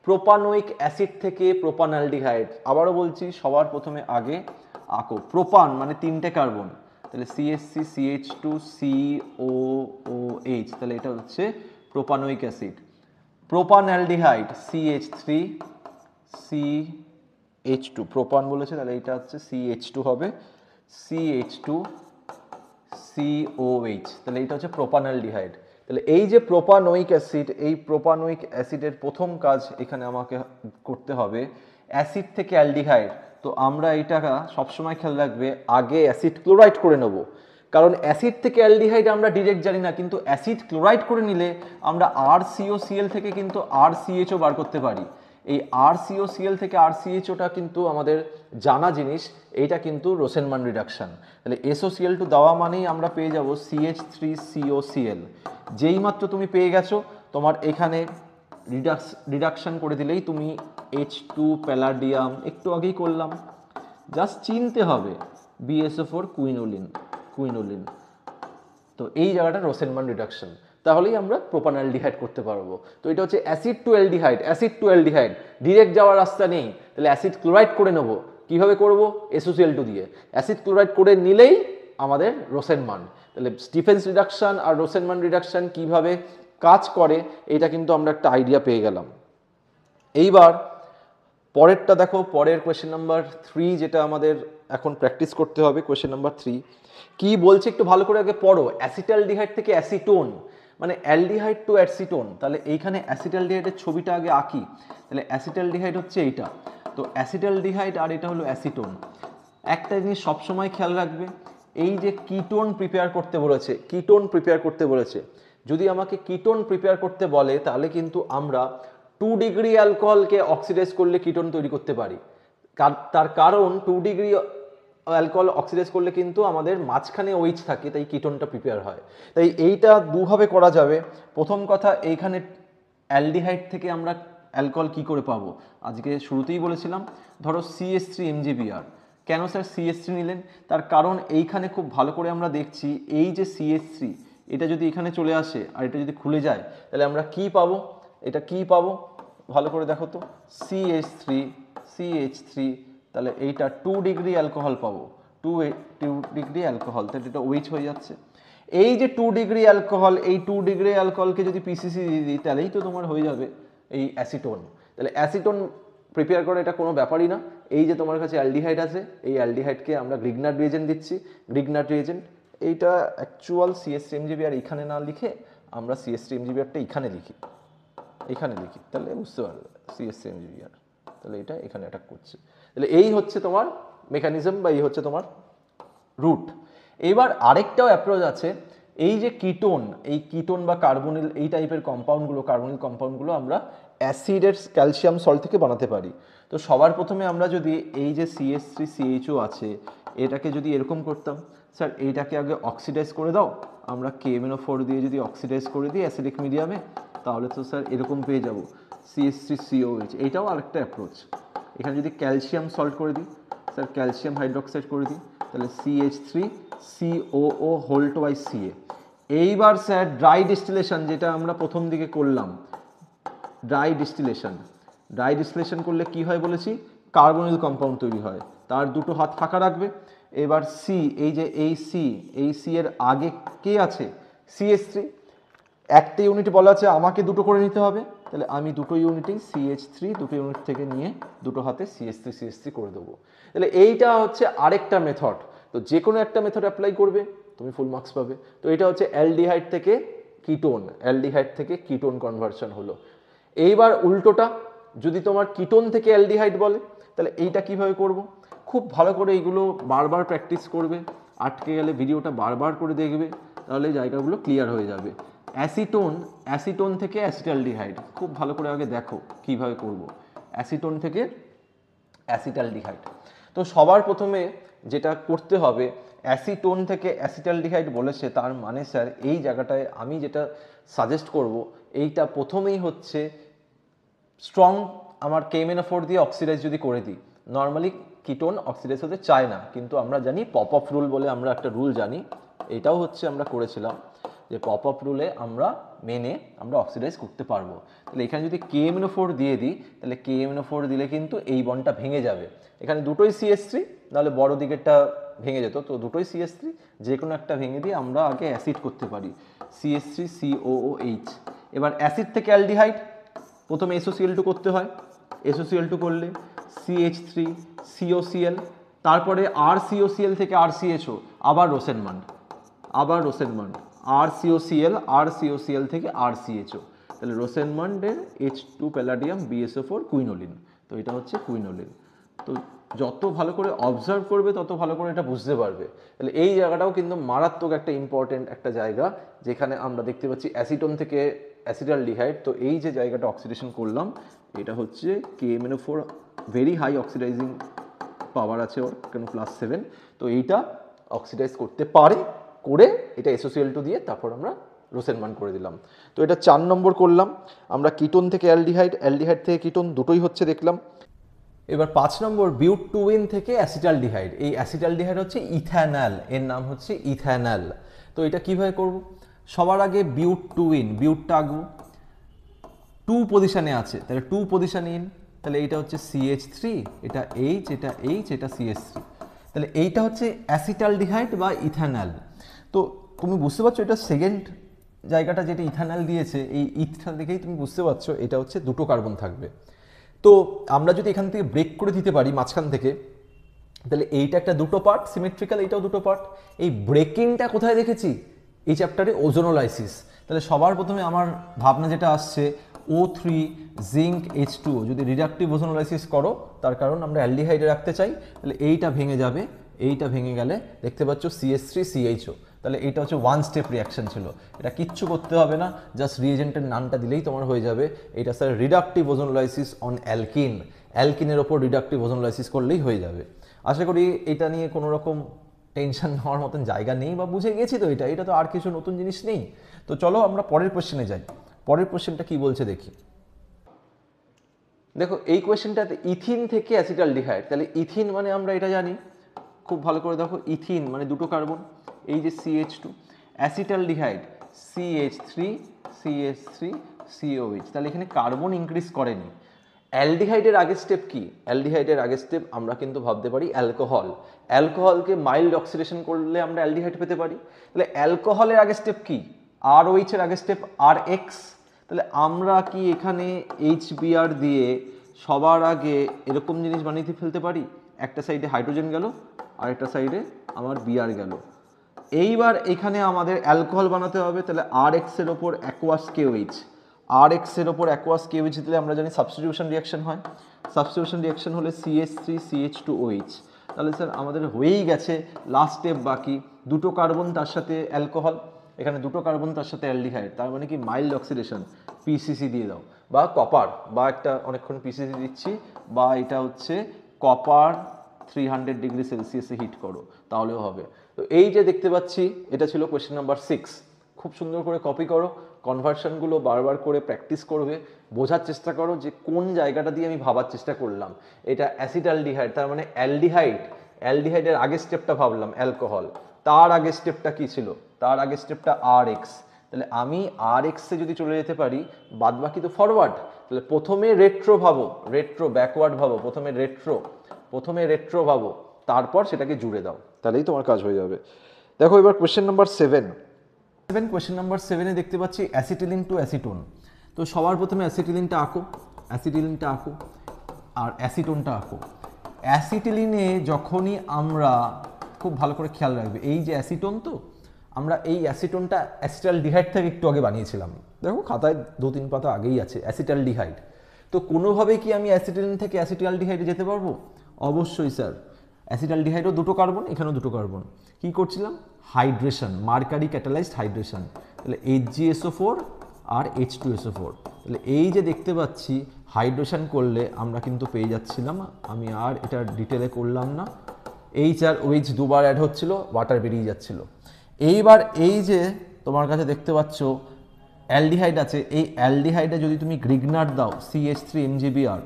প্রোপানোয়িক অ্যাসিড থেকে প্রোপানঅ্যালডিহাইড। আবারও বলছি, সবার প্রথমে আগে আঁকো প্রোপান মানে 3টে কার্বন, তাহলে CH3CH2COOH, তাহলে এটা হচ্ছে প্রোপানোয়িক অ্যাসিড। প্রোপানঅ্যালডিহাইড CH3CH2, প্রোপান বলেছে তাহলে এটা হচ্ছে CH2 হবে, CH2COH, তাহলে এটা হচ্ছে প্রোপানঅ্যালডিহাইড। তাহলে এই যে প্রোপানোয়িক অ্যাসিড, এই প্রোপানোয়িক অ্যাসিডের প্রথম কাজ এখানে আমাকে করতে হবে অ্যাসিড থেকে অ্যালডিহাইড। তো আমরা এটা সবসময় খেয়াল রাখবে, আগে অ্যাসিড ক্লোরাইড করে নেব, কারণ অ্যাসিড থেকে অ্যালডিহাইড আমরা ডিরেক্ট জানি না, কিন্তু অ্যাসিড ক্লোরাইড করে নিলে আমরা RCOCl থেকে কিন্তু RCHO বার করতে পারি। এই RCOCl থেকে RCHOটা কিন্তু আমাদের জানা জিনিস, এইটা কিন্তু রোসেনমান রিডাকশন। তাহলে SOCl2 দেওয়া মানেই আমরা পেয়ে যাব CH3COCl। যেই মাত্র তুমি পেয়ে গেছো, তোমার এখানে রিডাকশন করে দিলেই তুমি H2 প্যালাডিয়াম, একটু আগেই করলাম, জাস্ট চিনতে হবে BSO4 কুইনোলিন। তো এই জায়গাটা রোসেনমান রিডাকশন, তাহলেই আমরা প্রোপানঅ্যালডিহাইড করতে পারবো। তো এটা হচ্ছে অ্যাসিড টু অ্যালডিহাইড, ডিরেক্ট যাওয়ার রাস্তা নেই। তাহলে অ্যাসিড ক্লোরাইড করে নেবো, কিভাবে করব, SOCl2 দিয়ে। অ্যাসিড ক্লোরাইড করে নিলেই আমাদের রোসেনমান। তাহলে স্টিফেন্স রিডাকশন আর রোসেনমান রিডাকশন কিভাবে কাজ করে, এটা কিন্তু আমরা একটা আইডিয়া পেয়ে গেলাম। এইবার পরেরটা দেখো, পরের কোয়েশ্চেন নাম্বার 3 যেটা আমাদের এখন প্র্যাকটিস করতে হবে, কোয়েশ্চেন নাম্বার 3 কি বলছে একটু ভালো করে আগে পড়ো। অ্যাসিটালডিহাইড থেকে অ্যাসিটোন, মানে অ্যালডিহাইড টু অ্যাসিটোন। তাহলে এইখানে অ্যাসিটালডিহাইডের ছবিটা আগে আঁকি। তাহলে অ্যাসিটালডিহাইড হচ্ছে এইটা, তো অ্যাসিটালডিহাইড আর এটা হলো অ্যাসিটোন। একটা জিনিস সবসময় খেয়াল রাখবে, এই যে কিটোন প্রিপেয়ার করতে বলেছে, যদি আমাকে কিটোন প্রিপেয়ার করতে বলে তাহলে কিন্তু আমরা 2 ডিগ্রি অ্যালকোহলকে অক্সিডাইজ করলে কিটোন তৈরি করতে পারি। তার কারণ 2 ডিগ্রি অ্যালকোহল অক্সিডাইজ করলে কিন্তু আমাদের মাঝখানে OH থাকে, তাই কিটোনটা প্রিপেয়ার হয়। তাই এইটা দুভাবে করা যাবে। প্রথম কথা, এইখানে অ্যালডিহাইড থেকে আমরা অ্যালকোহল কি করে পাবো, আজকে শুরুতেই বলেছিলাম, ধরো CH3MgBr। কেন স্যার CH3 নিলেন, তার কারণ এইখানে খুব ভালো করে আমরা দেখছি, এই যে CH3 এটা যদি এখানে চলে আসে আর এটা যদি খুলে যায়, তাহলে আমরা কি পাবো, এটা কি পাবো, ভালো করে দেখো তো, CH3, তাহলে এইটা 2 ডিগ্রি অ্যালকোহল পাবো, 2 ডিগ্রি অ্যালকোহল, তাহলে এটা OH হয়ে যাচ্ছে। এই যে 2 ডিগ্রি অ্যালকোহল, এই 2 ডিগ্রি অ্যালকোহলকে যদি পিসিসি দিয়ে দিই তাহলেই তো তোমার হয়ে যাবে এই অ্যাসিটোন। তাহলে অ্যাসিটোন প্রিপেয়ার করা এটা কোনো ব্যাপারই না। এই যে তোমার কাছে অ্যালডিহাইড আছে, এই অ্যালডিহাইডকে আমরা গ্রিগনার রিয়েজেন্ট দিচ্ছি। গ্রিগনার রিয়েজেন্ট এইটা অ্যাকচুয়াল CH3MgBr এখানে না লিখে আমরা CH3MgBrটা এখানে লিখি, তাহলে বুঝতে পারবে CH3MgBr, তাহলে এটা এখানে অ্যাটাক করছে। তাহলে এই হচ্ছে তোমার মেকানিজম বা এই হচ্ছে তোমার রুট। এবার আরেকটাও অ্যাপ্রোচ আছে, এই যে কিটোন, এই কিটোন বা কার্বনিল এই টাইপের কম্পাউন্ডগুলো, কার্বনিল কম্পাউন্ডগুলো আমরা অ্যাসিডের ক্যালসিয়াম সল্ট থেকে বানাতে পারি। তো সবার প্রথমে আমরা যদি এই যে CH3CHO আছে এটাকে যদি এরকম করতাম, স্যার এইটাকে আগে অক্সিডাইজ করে দাও, আমরা KMnO4 দিয়ে যদি অক্সিডাইজ করে দিই অ্যাসিডিক মিডিয়ামে, তাহলে তো স্যার এরকম পেয়ে যাব CH3COH। এইটাও আরেকটা অ্যাপ্রোচ। এখানে যদি ক্যালসিয়াম সল্ট করে দিই, স্যার ক্যালসিয়াম হাইড্রোক্সাইড করে দিই, তাহলে CH3COO হোল টুয়াইস Ca। এইবার স্যার ড্রাই ডিস্টিলেশন যেটা আমরা প্রথম দিকে করলাম, ড্রাই ডিস্টিলেশন করলে কি হয় বলেছি, কার্বনিল কম্পাউন্ড তৈরি হয়, তার দুটো হাত ফাঁকা রাখবে। এবার সি, এই যে এই সি এর আগে কে আছে, CH3, একটা ইউনিট বলা আছে আমাকে দুটো করে নিতে হবে, তাহলে আমি দুটো ইউনিটেই CH3 দুটো ইউনিট থেকে নিয়ে দুটো হাতে CH3 করে দেবো। তাহলে এইটা হচ্ছে আরেকটা মেথড। তো যে কোনো একটা মেথড অ্যাপ্লাই করবে তুমি ফুল মার্কস পাবে। তো এটা হচ্ছে অ্যালডিহাইড থেকে কিটোন কনভার্সন হলো। এইবার উল্টোটা, যদি তোমার কিটোন থেকে অ্যালডিহাইড বলে তাহলে এইটা কিভাবে করব, খুব ভালো করে এইগুলো বারবার প্র্যাকটিস করবে, আটকে গেলে ভিডিওটা বারবার করে দেখবে, তাহলে জায়গাগুলো ক্লিয়ার হয়ে যাবে। অ্যাসিটোন থেকে অ্যাসিটালডিহাইড, খুব ভালো করে আগে দেখো কিভাবে করব। অ্যাসিটোন থেকে অ্যাসিটালডিহাইড, তো সবার প্রথমে যেটা করতে হবে, অ্যাসিটোন থেকে অ্যাসিটালডিহাইড বলেছে, তার মানে স্যার এই জায়গাটায় আমি যেটা সাজেস্ট করব, এইটা প্রথমেই হচ্ছে স্ট্রং আমার KMnO4 দিয়ে অক্সিডাইজ যদি করে দিই, নর্মালি কিটোন অক্সিডাইজ হতে চায় না, কিন্তু আমরা জানি পপ আপ রুল বলে আমরা একটা রুল জানি, এটাও হচ্ছে আমরা করেছিলাম যে পপ আপ রুলে আমরা মেনে আমরা অক্সিডাইজ করতে পারবো। তাহলে এখানে যদি KMnO4 দিয়ে দিই, তাহলে KMnO4 দিলে কিন্তু এই বন্ডটা ভেঙে যাবে। এখানে দুটোই CH3, নাহলে বড় দিকেরটা ভেঙে যেত, তো দুটোই CH3, যে কোনো একটা ভেঙে দিয়ে আমরা আগে অ্যাসিড করতে পারি, CH3COOH। এবার অ্যাসিড থেকে অ্যালডিহাইড, প্রথমে SOCl2 করতে হয়, SOCl2 করলে CH3COCl, তারপরে RCOCl থেকে RCHO, আবার রোসেনমান্ড, RCOCl থেকে RCHO, তাহলে রোসেনমান্ডের H2 প্যালাডিয়াম BSO4 কুইনোলিন, তো এটা হচ্ছে কুইনোলিন। তো যত ভালো করে অবজার্ভ করবে তত ভালো করে এটা বুঝতে পারবে। তাহলে এই জায়গাটাও কিন্তু মারাত্মক একটা ইম্পর্টেন্ট একটা জায়গা, যেখানে আমরা দেখতে পাচ্ছি অ্যাসিটোন থেকে অ্যাসিটালডিহাইড। তো এই যে জায়গাটা অক্সিডেশন করলাম, এটা হচ্ছে KMnO4 ভেরি হাই অক্সিডাইজিং পাওয়ার আছে ওর, কেন +7, তো এইটা অক্সিডাইজ করতে পারে, করে এটা SOCl2 দিয়ে তারপর আমরা রোসেনমান করে দিলাম। তো এটা 4 নম্বর করলাম আমরা, কিটোন থেকে অ্যালডিহাইড থেকে কিটোন, দুটোই হচ্ছে দেখলাম। এবার 5 নম্বর বিউটুইন থেকে অ্যাসিটালডিহাইড। এই অ্যাসিটালডিহাইড হচ্ছে ইথানল, এর নাম হচ্ছে ইথানল। তো এটা কিভাবে করব, সবার আগে বিউটটা আঁকবো, 2 পজিশনে আছে, তাহলে 2 পজিশন ইন, তাহলে এইটা হচ্ছে CH3, এটা H, এটা CH3, তাহলে এইটা হচ্ছে অ্যাসিটালডিহাইড বা ইথানল। তো তুমি বুঝতে পারছো এটা সেকেন্ড জায়গাটা যেটা ইথানল দিয়েছে, এই ইথটা দেখেই তুমি বুঝতে পারছো এটা হচ্ছে দুটো কার্বন থাকবে। তো আমরা যদি এখান থেকে ব্রেক করে দিতে পারি মাঝখান থেকে, তাহলে এইটা একটা দুটো পার্ট সিমেট্রিক্যাল, এইটাও দুটো পার্ট। এই ব্রেকিংটা কোথায় দেখেছি, এই চ্যাপ্টারে ওজোনোলাইসিস। তাহলে সবার প্রথমে আমার ভাবনা যেটা আসছে, O3 জিঙ্ক H2O যদি রিডাকটিভ ওজোনোলাইসিস করো, তার কারণ আমরা অ্যালডিহাইডে রাখতে চাই, তাহলে এইটা ভেঙে যাবে, এইটা ভেঙে গেলে দেখতে পাচ্ছ CH3CHO, তাহলে এইটা হচ্ছে 1 স্টেপ রিয়াকশন ছিল, এটা কিচ্ছু করতে হবে না, জাস্ট রিয়েজেন্টের নামটা দিলেই তোমার হয়ে যাবে। এটা স্যার রিডাকটিভ ওজোনোলাইসিস অন অ্যালকিনের ওপর রিডাকটিভ ওজোনোলাইসিস করলেই হয়ে যাবে। আশা করি এটা নিয়ে কোনো রকম টেনশন নেওয়ার মতন জায়গা নেই, বা বুঝে গেছি তো এটা তো আর কিছু নতুন জিনিস নেই। তো চলো আমরা পরের কোশ্চেনে যাই। পরের কোশ্চেনটা কি বলছে দেখি। দেখো এই কোয়েশ্চেনটাতে ইথিন থেকে অ্যাসিটালডিহাইড, তাহলে ইথিন মানে আমরা এটা জানি, খুব ভালো করে দেখো, ইথিন মানে দুটো কার্বন, এই যে CH2, অ্যাসিটালডিহাইড CH3 COH, তাহলে এখানে কার্বন ইনক্রিজ করেনি। অ্যালডিহাইডের আগের স্টেপ কি? অ্যালডিহাইডের আগের স্টেপ আমরা কিন্তু ভাবতে পারি অ্যালকোহল। অ্যালকোহলকে মাইল্ড অক্সিডেশন করলে আমরা অ্যালডিহাইড পেতে পারি। তাহলে অ্যালকোহলের আগের স্টেপ কি? ROH এর আগের স্টেপ RX। তাহলে আমরা কি এখানে HBr দিয়ে সবার আগে এরকম জিনিস বানিয়ে ফেলতে পারি? একটা সাইডে হাইড্রোজেন গেল, আর একটা সাইডে আমার বিআর গেল। এইবার এখানে আমাদের অ্যালকোহল বানাতে হবে, তাহলে RX এর ওপর অ্যাকোয়াস KOH, RX এর ওপর অ্যাকোয়াস KOH দিলে আমরা জানি সাবস্টিটিউশন রিঅ্যাকশন হয়। সাবস্টিটিউশন রিঅ্যাকশন হলে CH3CH2OH। তাহলে স্যার আমাদের হয়েই গেছে, লাস্ট স্টেপ বাকি, দুটো কার্বন তার সাথে অ্যালকোহল, এখানে দুটো কার্বন তার সাথে অ্যালডিহাইড, তার মানে কি মাইল্ড অক্সিডেশন, PCC দিয়ে দাও, বা কপার, বা একটা অনেকক্ষণ PCC দিচ্ছি, বা এটা হচ্ছে কপার 300 ডিগ্রি সেলসিয়াসে হিট করো, তাহলেও হবে। তো এই যে দেখতে পাচ্ছি, এটা ছিল কোয়েশ্চেন নাম্বার 6। খুব সুন্দর করে কপি করো, কনভার্সনগুলো বারবার করে প্র্যাকটিস করবে, বোঝার চেষ্টা করো যে কোন জায়গাটা দিয়ে আমি ভাবার চেষ্টা করলাম। এটা অ্যাসিটালডিহাইড, তার মানে অ্যালডিহাইড, অ্যালডিহাইডের আগের স্টেপটা ভাবলাম অ্যালকোহল, তার আগের স্টেপটা কি ছিল? তার আগের স্টেপটা RX। তাহলে আমি RX এ যদি চলে যেতে পারি, বাদ বাকি তো ফরওয়ার্ড। তাহলে প্রথমে রেট্রো ভাবো, রেট্রো ব্যাকওয়ার্ড ভাবো, প্রথমে রেট্রো ভাবো, তারপর সেটাকে জুড়ে দাও, তাহলেই তোমার কাজ হয়ে যাবে। দেখো এবার কোয়েশ্চেন নাম্বার 7। কোয়েশ্চেন নাম্বার 7-এ দেখতে পাচ্ছি অ্যাসিটিলিন টু অ্যাসিটোন। তো সবার প্রথমে অ্যাসিটিলিনটা আঁকো, আর অ্যাসিটোনটা আঁকো। অ্যাসিটিলিনে যখনই আমরা, খুব ভালো করে খেয়াল রাখবে, এই যে অ্যাসিটোন, তো আমরা এই অ্যাসিটোনটা অ্যাসিটালডিহাইড থেকে একটু আগে বানিয়েছিলাম, দেখো খাতায় 2-3 পাতা আগেই আছে অ্যাসিটালডিহাইড। তো কোনোভাবে কি আমি অ্যাসিটিলিন থেকে অ্যাসিটালডিহাইডে যেতে পারবো? অবশ্যই স্যার। অ্যাসিটালডিহাইডও দুটো কার্বন, এখানেও দুটো কার্বন, কি করছিলাম? Hydration, mercury catalysed hydration. তাহলে HgSO4 আর H2SO4। তাহলে এই যে দেখতে পাচ্ছি হাইড্রেশন করলে আমরা কিন্তু পেয়ে যাচ্ছিলাম, আমি আর এটা ডিটেলে করলাম না, H আর OH দুবার অ্যাড হচ্ছিল, ওয়াটার বেরিয়ে যাচ্ছিল। এইবার এই যে তোমার কাছে দেখতে পাচ্ছ অ্যালডিহাইড আছে, এই অ্যালডিহাইডে যদি তুমি গ্রিগনার দাও CH3MgBr,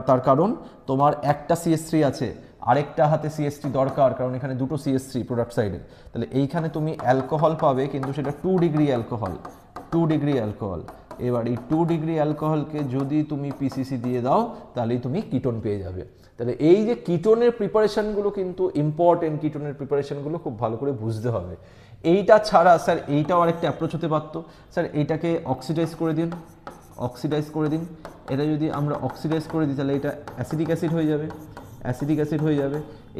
তার কারণ তোমার একটা CH3 আছে, আরেকটা হাতে CH3 দরকার, কারণ এখানে দুটো CH3 প্রোডাক্ট সাইডে। তাহলে এইখানে তুমি অ্যালকোহল পাবে, কিন্তু সেটা 2 ডিগ্রি অ্যালকোহল। এবার এই 2 ডিগ্রি অ্যালকোহলকে যদি তুমি PCC দিয়ে দাও, তাহলেই তুমি কিটোন পেয়ে যাবে। তাহলে এই যে কিটোনের প্রিপারেশনগুলো কিন্তু ইম্পর্টেন্ট, কিটোনের প্রিপারেশনগুলো খুব ভালো করে বুঝতে হবে। এইটা ছাড়া স্যার এইটাও আরেকটা অ্যাপ্রোচ হতে পারতো, স্যার এইটাকে অক্সিডাইজ করে দিন, এটা যদি আমরা অক্সিডাইজ করে দিই তাহলে এটা অ্যাসিডিক অ্যাসিড হয়ে যাবে,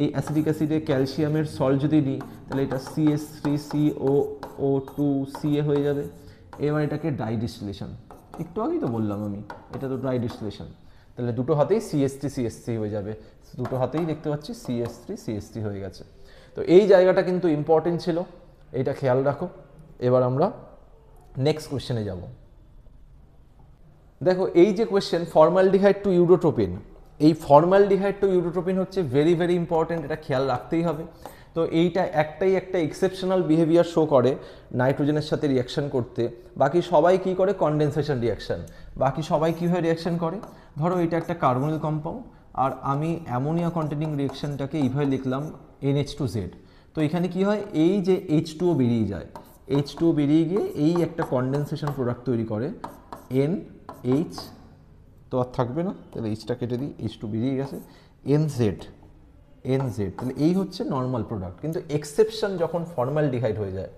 এই অ্যাসিডিক অ্যাসিডে ক্যালসিয়ামের সল্ট যদি নিই তাহলে এটা CH3COO2Ca হয়ে যাবে। এবার এটাকে ড্রাই ডিস্টিলেশন, একটু আগেই তো বললাম আমি, এটা তো ড্রাই ডিস্টিলেশন, তাহলে দুটো হাতেই CH3CH3 হয়ে যাবে, দুটো হাতেই দেখতে পাচ্ছি CH3CH3 হয়ে গেছে। তো এই জায়গাটা কিন্তু ইম্পর্টেন্ট ছিল, এইটা খেয়াল রাখো। এবার আমরা নেক্সট কোয়েশ্চেনে যাব। দেখো এই যে কোয়েশ্চেন ফর্মালডিহাইড টু ইউরোট্রোপিন, এই ফর্মালডিহাইড টু ইউরোট্রোপিন হচ্ছে ভেরি ভেরি ইম্পর্টেন্ট, এটা খেয়াল রাখতেই হবে। তো এইটা একটা এক্সেপশনাল বিহেভিয়ার শো করে নাইট্রোজেনের সাথে রিয়াকশন করতে, বাকি সবাই কি করে? Condensation reaction. বাকি সবাই কীভাবে রিয়াকশন করে? ধরো এটা একটা কার্বনিল কম্পাউন্ড, আর আমি অ্যামোনিয়া কন্টেনিং রিয়াকশনটাকে এইভাবে লিখলাম NH2Z। তো এখানে কি হয়? এই যে H2O বেরিয়ে যায়, H2O বেরিয়ে গিয়ে এই একটা কনডেনসেশন প্রোডাক্ট তৈরি করে NH, তো আর থাকবে না, তাহলে এইচটা কেটে দিই, H2 বেরিয়ে গেছে, NZ। তাহলে এই হচ্ছে নর্মাল প্রোডাক্ট। কিন্তু এক্সেপশন যখন ফর্মালডিহাইড হয়ে যায়,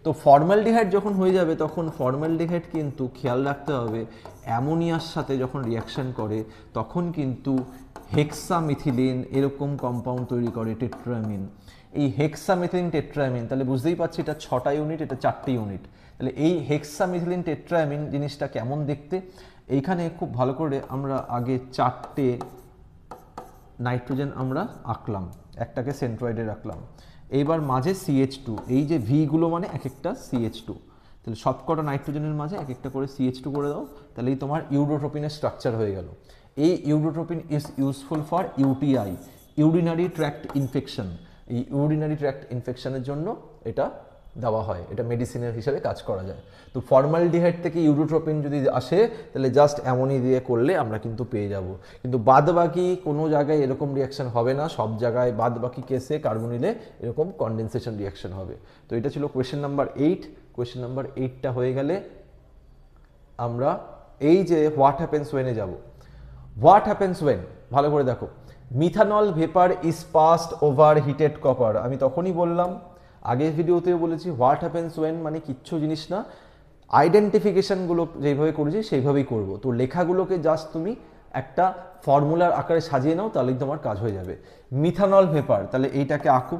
তো ফর্মালডিহাইড যখন হয়ে যাবে তখন ফর্মালডিহাইড কিন্তু খেয়াল রাখতে হবে অ্যামোনিয়ার সাথে যখন রিয়াকশন করে তখন কিন্তু হেক্সামিথিলিন এরকম কম্পাউন্ড তৈরি করে, টেট্রামিন। এই হেক্সামিথিলিন টেট্রামিন, তাহলে বুঝতেই পারছি এটা 6টা ইউনিট, এটা 4টে ইউনিট। তাহলে এই হেক্সামিথিলিন টেট্রামিন জিনিসটা কেমন দেখতে? এইখানে খুব ভালো করে আমরা আগে 4টে নাইট্রোজেন আমরা আঁকলাম, একটাকে সেন্ট্রয়েডে রাখলাম, এইবার মাঝে CH2, এই যে ভিগুলো মানে এক একটা CH2, তাহলে সবকটা নাইট্রোজেনের মাঝে এক একটা করে CH2 করে দাও, তাহলেই তোমার ইউরোট্রোপিনের স্ট্রাকচার হয়ে গেল। এই urotropine is useful for UTI, urinary tract infection. এই ইউরিনারি ট্র্যাক্ট ইনফেকশনের জন্য এটা দেওয়া হয়, এটা মেডিসিনের হিসেবে কাজ করা যায়। তো ফর্মালডিহাইড থেকে ইউরোট্রোপিন যদি আসে তাহলে জাস্ট অ্যামোনি দিয়ে করলে আমরা কিন্তু পেয়ে যাব, কিন্তু বাদ বাকি কোনো জায়গায় এরকম রিয়াকশন হবে না, সব জায়গায় বাদ বাকি কেসে কার্বনিলে এরকম কনডেনসেশন রিয়াকশন হবে। তো এটা ছিল কোয়েশ্চেন নাম্বার 8। কোয়েশ্চেন নাম্বার 8টা হয়ে গেলে আমরা এই যে হোয়াট হ্যাপেন্স ওয়েনে যাব। হোয়াট হ্যাপেন্স ওয়েন, ভালো করে দেখো, methanol vapour is passed over heated copper. আমি তখনই বললাম, আগের ভিডিওতেও বলেছি, হোয়াট হ্যাপেন্স ওয়েন মানে কিচ্ছু জিনিস না, আইডেন্টিফিকেশনগুলো যেইভাবে করেছি সেইভাবেই করব। তো লেখাগুলোকে জাস্ট তুমি একটা ফর্মুলার আকারে সাজিয়ে নাও, তাহলেই তোমার কাজ হয়ে যাবে। মিথানল ভেপার, তাহলে এইটাকে আঁকো,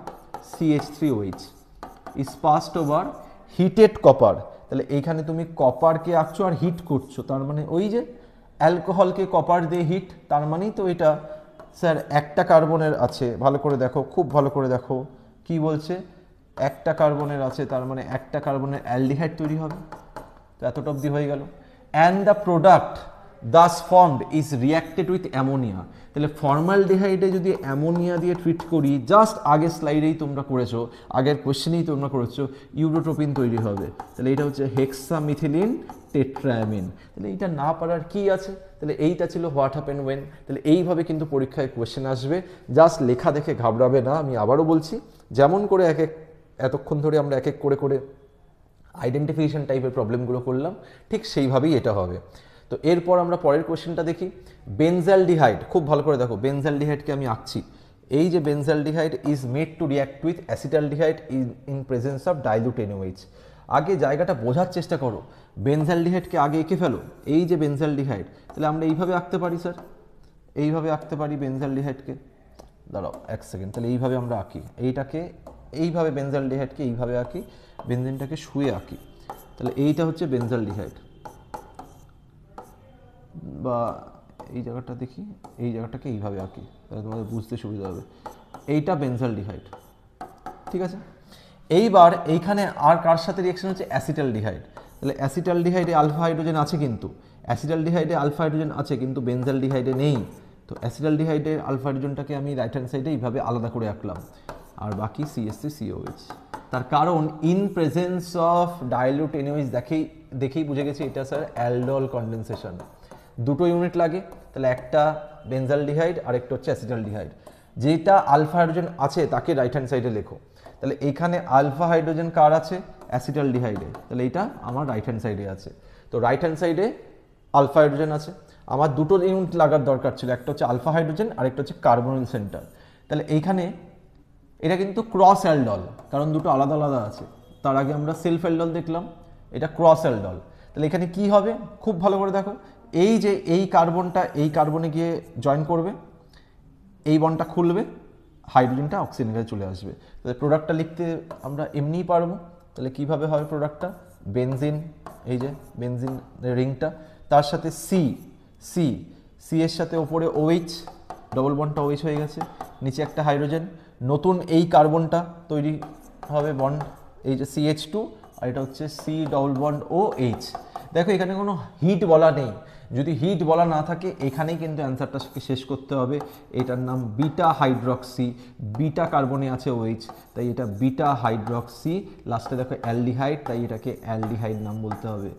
CH3OH is passed over heated copper. তাহলে এইখানে তুমি কপারকে আঁকছো আর হিট করছো, তার মানে ওই যে অ্যালকোহলকে কপার দিয়ে হিট, তার মানেই তো এটা স্যার একটা কার্বনের আছে। ভালো করে দেখো, খুব ভালো করে দেখো কি বলছে, একটা কার্বনের আছে, তার মানে একটা কার্বনের অ্যালডিহাইড তৈরি হবে। তো এতটা অবধি হয়ে গেল। And the product Das formed is reacted with ammonia. তাহলে ফর্মালডিহাইডে যদি অ্যামোনিয়া দিয়ে ট্রিট করি, জাস্ট আগের স্লাইডেই তোমরা করেছো, আগের কোয়েশ্চেনেই তোমরা করেছো, ইউরোট্রোপিন তৈরি হবে। তাহলে এটা হচ্ছে হেক্সামিথিলিন টেট্রাঅ্যামিন। তাহলে এইটা না পারার কি আছে? তাহলে এইটা ছিল হোয়াট হ্যাপেন ওয়েন। তাহলে এইভাবে কিন্তু পরীক্ষায় কোয়েশ্চেন আসবে, জাস্ট লেখা দেখে ঘাবড়াবে না। আমি আবারও বলছি, যেমন করে এতক্ষণ ধরে আমরা এক এক করে করে আইডেন্টিফিকেশন টাইপের প্রবলেমগুলো করলাম, ঠিক সেইভাবেই এটা হবে। তো এরপর আমরা পরের কোয়েশ্চেনটা দেখি। বেনজালডিহাইড, খুব ভালো করে দেখো, বেনজালডিহাইডকে আমি আঁকছি। এই যে benzaldehyde is made to react with acetaldehyde in presence of dilute NaOH। আগে জায়গাটা বোঝার চেষ্টা করো, বেনজালডিহাইডকে আগে এঁকে ফেলো। এই যে বেনজালডিহাইড, তাহলে আমরা এইভাবে আঁকতে পারি স্যার, এইভাবে আঁকতে পারি বেনজালডিহাইডকে। দাঁড়াও এক সেকেন্ড, তাহলে এইভাবে আমরা আঁকি, এইটাকে এইভাবে বেনজালডিহাইডকে এইভাবে আঁকি, বেনজিনটাকে শুয়ে আঁকি। তাহলে এইটা হচ্ছে বেনজালডিহাইড, বা এই জায়গাটা দেখি, এই জায়গাটাকে এইভাবে আঁকি, তাহলে তোমাদের বুঝতে সুবিধা হবে। এইটা বেনজালডিহাইড, ঠিক আছে। এইবার এইখানে আর কার সাথে রিয়াকশন হচ্ছে? অ্যাসিটালডিহাইড। তাহলে অ্যাসিটালডিহাইডে আলফা হাইড্রোজেন আছে, কিন্তু অ্যাসিটালডিহাইডে আলফা হাইড্রোজেন আছে, কিন্তু বেনজালডিহাইডে নেই। তো অ্যাসিটালডিহাইডের আলফা হাইড্রোজেনটাকে আমি রাইট হ্যান্ড সাইডে এইভাবে আলাদা করে আঁকলাম, আর বাকি CH3COH। তার কারণ in presence of dilute NaOH দেখেই বুঝে গেছি এটা স্যার অ্যালডোল কনডেনসেশন। দুটো ইউনিট লাগে, তাহলে একটা বেনজালডিহাইড আর একটা হচ্ছে অ্যাসিটালডিহাইড। যেটা আলফা হাইড্রোজেন আছে তাকে রাইট হ্যান্ড সাইডে লেখো। তাহলে এইখানে আলফা হাইড্রোজেন কার আছে? অ্যাসিটালডিহাইডে। তাহলে এটা আমার রাইট হ্যান্ড সাইডে আছে। তো রাইট হ্যান্ড সাইডে আলফা হাইড্রোজেন আছে। আমার দুটো ইউনিট লাগার দরকার ছিল, একটা হচ্ছে আলফা হাইড্রোজেন আর একটা হচ্ছে কার্বনিল সেন্টার। তাহলে এইখানে এটা কিন্তু ক্রস অ্যালডল, কারণ দুটো আলাদা আলাদা আছে। তার আগে আমরা সেলফ অ্যালডল দেখলাম, এটা ক্রস অ্যালডল। তাহলে এখানে কি হবে? খুব ভালো করে দেখো, এই যে এই কার্বনটা এই কার্বনে গিয়ে জয়েন করবে, এই বন্ডটা খুলবে, হাইড্রোজেনটা অক্সিজেনে চলে আসবে। তাহলে প্রোডাক্টটা লিখতে আমরা এমনিই পারবো। তাহলে কিভাবে হবে প্রোডাক্টটা? বেনজিন, এই যে বেনজিন রিংটা, তার সাথে সি এর সাথে ওপরে OH, ডবল বন্ডটা OH হয়ে গেছে, নিচে একটা হাইড্রোজেন, নতুন এই কার্বনটা তৈরি হবে বন্ড, এই যে CH2, আর এটা হচ্ছে C ডবল বন্ড OH। দেখো এখানে কোনো হিট বলা নেই, যদি হিট বলা না থাকে এখানেই কিন্তু অ্যান্সারটাকে শেষ করতে হবে। এটার নাম বিটা হাইড্রক্সি, বিটা কার্বনে আছে OH, তাই এটা বিটা হাইড্রক্সি। লাস্টে দেখো অ্যালডিহাইড, তাই এটাকে অ্যালডিহাইড নাম বলতে হবে,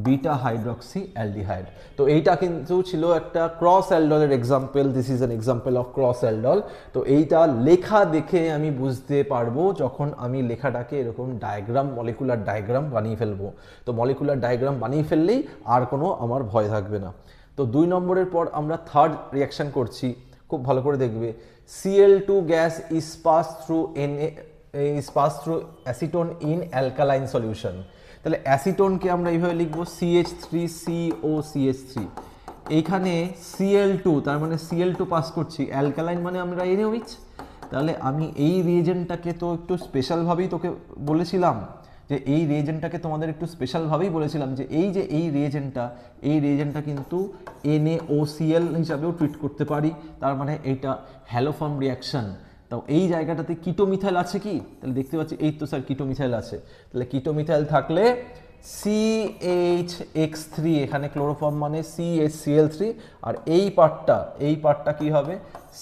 বিটা হাইড্রক্সি অ্যালডিহাইড। তো এইটা কিন্তু ছিল একটা ক্রস অ্যালডলের example, this is an example of cross aldol. তো এইটা লেখা দেখে আমি বুঝতে পারবো যখন আমি লেখাটাকে এরকম ডায়াগ্রাম, মলিকুলার ডায়াগ্রাম বানিয়ে ফেলবো। তো মলিকুলার ডায়াগ্রাম বানিয়ে ফেললেই আর কোনো আমার ভয় থাকবে না। তো 2 নম্বরের পর আমরা থার্ড রিয়াকশন করছি, খুব ভালো করে দেখবে। Cl2 gas is pass through acetone in alkaline solution. তাহলে অ্যাসিটোনকে আমরা এইভাবে লিখবো CH3COCH3। এইখানে Cl2, তার মানে Cl2 পাস করছি, অ্যালকালাইন মানে আমরা NaOH। তাহলে আমি এই রিয়েজেন্টটাকে তো একটু স্পেশালভাবেই তোকে বলেছিলাম, যে এই রিয়েজেন্টটাকে তোমাদের একটু স্পেশালভাবেই বলেছিলাম যে এই রিয়েজেন্টটা কিন্তু NaOCl হিসাবেও ট্রিট করতে পারি, তার মানে এইটা হ্যালোফর্ম রিয়াকশন। তো এই জায়গাটাতে কিটোমিথাইল আছে কি? তাহলে দেখতে পাচ্ছি এই তো স্যার কিটোমিথাইল আছে। তাহলে কিটোমিথাইল থাকলে CH(X3), এখানে ক্লোরোফর্ম মানে CHCl3, আর এই পার্টটা কি হবে?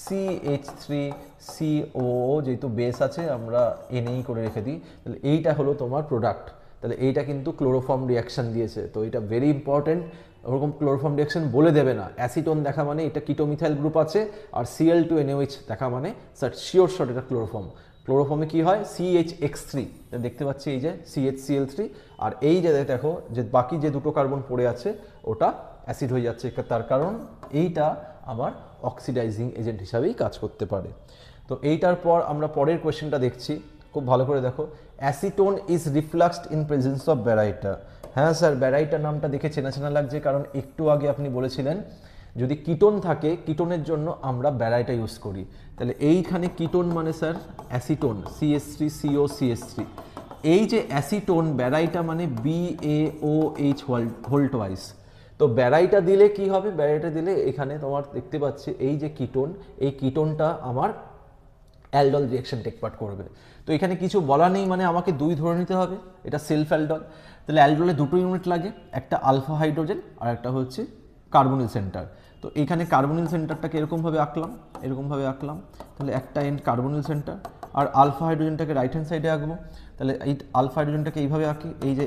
CH3CO, যেহেতু বেস আছে আমরা NA করে রেখে দিই। তাহলে এইটা হলো তোমার প্রোডাক্ট। তাহলে এইটা কিন্তু ক্লোরোফর্ম রিয়াকশন দিয়েছে, তো এটা ভেরি ইম্পর্টেন্ট। ওরকম ক্লোরোফর্ম রিয়াকশন বলে দেবে না, অ্যাসিটোন দেখা মানে এটা কিটোমিথাইল গ্রুপ আছে, আর Cl2NaOH দেখা মানে স্যার শিওর শট এটা ক্লোরোফর্ম। ক্লোরোফর্মে কি হয় CH(X3) দেখতে পাচ্ছি এই যে CHCl3, আর এই যে দেখো যে বাকি যে দুটো কার্বন পড়ে আছে ওটা অ্যাসিড হয়ে যাচ্ছে, তার কারণ এইটা আমার অক্সিডাইজিং এজেন্ট হিসাবেই কাজ করতে পারে। তো এইটার পর আমরা পরের কোয়েশ্চেনটা দেখছি, খুব ভালো করে দেখো। Acetone is refluxed in presence of baryta. হ্যাঁ স্যার, ব্যারাইটা নামটা দেখে চেনা চেনা লাগছে, কারণ একটু আগে আপনি বলেছিলেন যদি কিটোন থাকে, কিটোনের জন্য আমরা ব্যারাইটা ইউজ করি। তাহলে এইখানে কিটোন মানে স্যার অ্যাসিটোন, CH3COCH3। এই যে অ্যাসিটোন, ব্যারাইটা মানে BaOH হোল্ড ওয়াইজ। তো ব্যারাইটা দিলে কি হবে, ব্যারাইটা দিলে এখানে তোমার দেখতে পাচ্ছি এই যে কিটোন, এই কিটোনটা আমার অ্যালডল রিঅ্যাকশন টেক পার্ট করবে। তো এখানে কিছু বলা নেই, মানে আমাকে 2 ধরে নিতে হবে, এটা সেলফ অ্যালডল। তাহলে অ্যালডলে 2টো ইউনিট লাগে, একটা আলফা হাইড্রোজেন আর একটা হচ্ছে কার্বনিল সেন্টার। তো এখানে কার্বনিল সেন্টারটাকে এরকমভাবে আঁকলাম, তাহলে একটা এন্ড কার্বনিল সেন্টার, আর আলফা হাইড্রোজেনটাকে রাইট হ্যান্ড সাইডে আঁকবো। তাহলে এই আলফা হাইড্রোজেনটাকে এইভাবে আঁকি, এই যে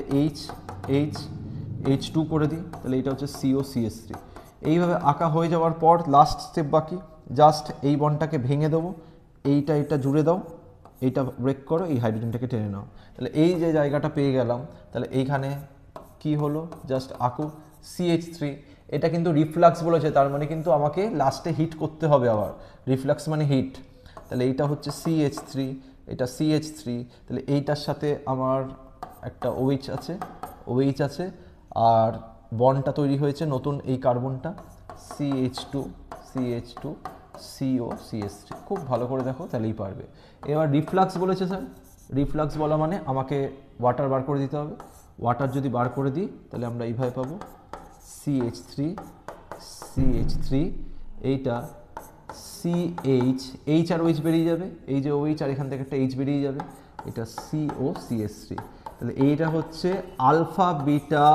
H2 করে দিই, তাহলে এটা হচ্ছে COCH3। এইভাবে আঁকা হয়ে যাওয়ার পর লাস্ট স্টেপ বাকি, জাস্ট এই বন্ডটাকে ভেঙে দেবো, এটা জুড়ে দাও, এইটা ব্রেক করো, এই হাইড্রোজেনটাকে টেনে নাও। তাহলে এই যে জায়গাটা পেয়ে গেলাম, তাহলে এইখানে কি হলো, জাস্ট আঁকো CH3। এটা কিন্তু রিফ্লাক্স বলেছে, তার মানে কিন্তু আমাকে লাস্টে হিট করতে হবে আবার, রিফ্লাক্স মানে হিট। তাহলে এইটা হচ্ছে CH3, এটা CH3, তাহলে এইটার সাথে আমার একটা OH আছে, আর বন্ডটা তৈরি হয়েছে নতুন এই কার্বনটা CH2 COCH3। খুব ভালো করে দেখো, তাহলেই পারবে। এবার রিফ্লাক্স বলেছে স্যার, রিফ্লাক্স বলা মানে আমাকে ওয়াটার বার করে দিতে হবে। ওয়াটার যদি বার করে দিই তাহলে আমরা এইভাবে পাবো CH3 এইটা H আর OH বেরিয়ে যাবে, এই যে OH আর এখান থেকে একটা H বেরিয়ে যাবে, এটা COCH3। তাহলে এইটা হচ্ছে আলফা বিটা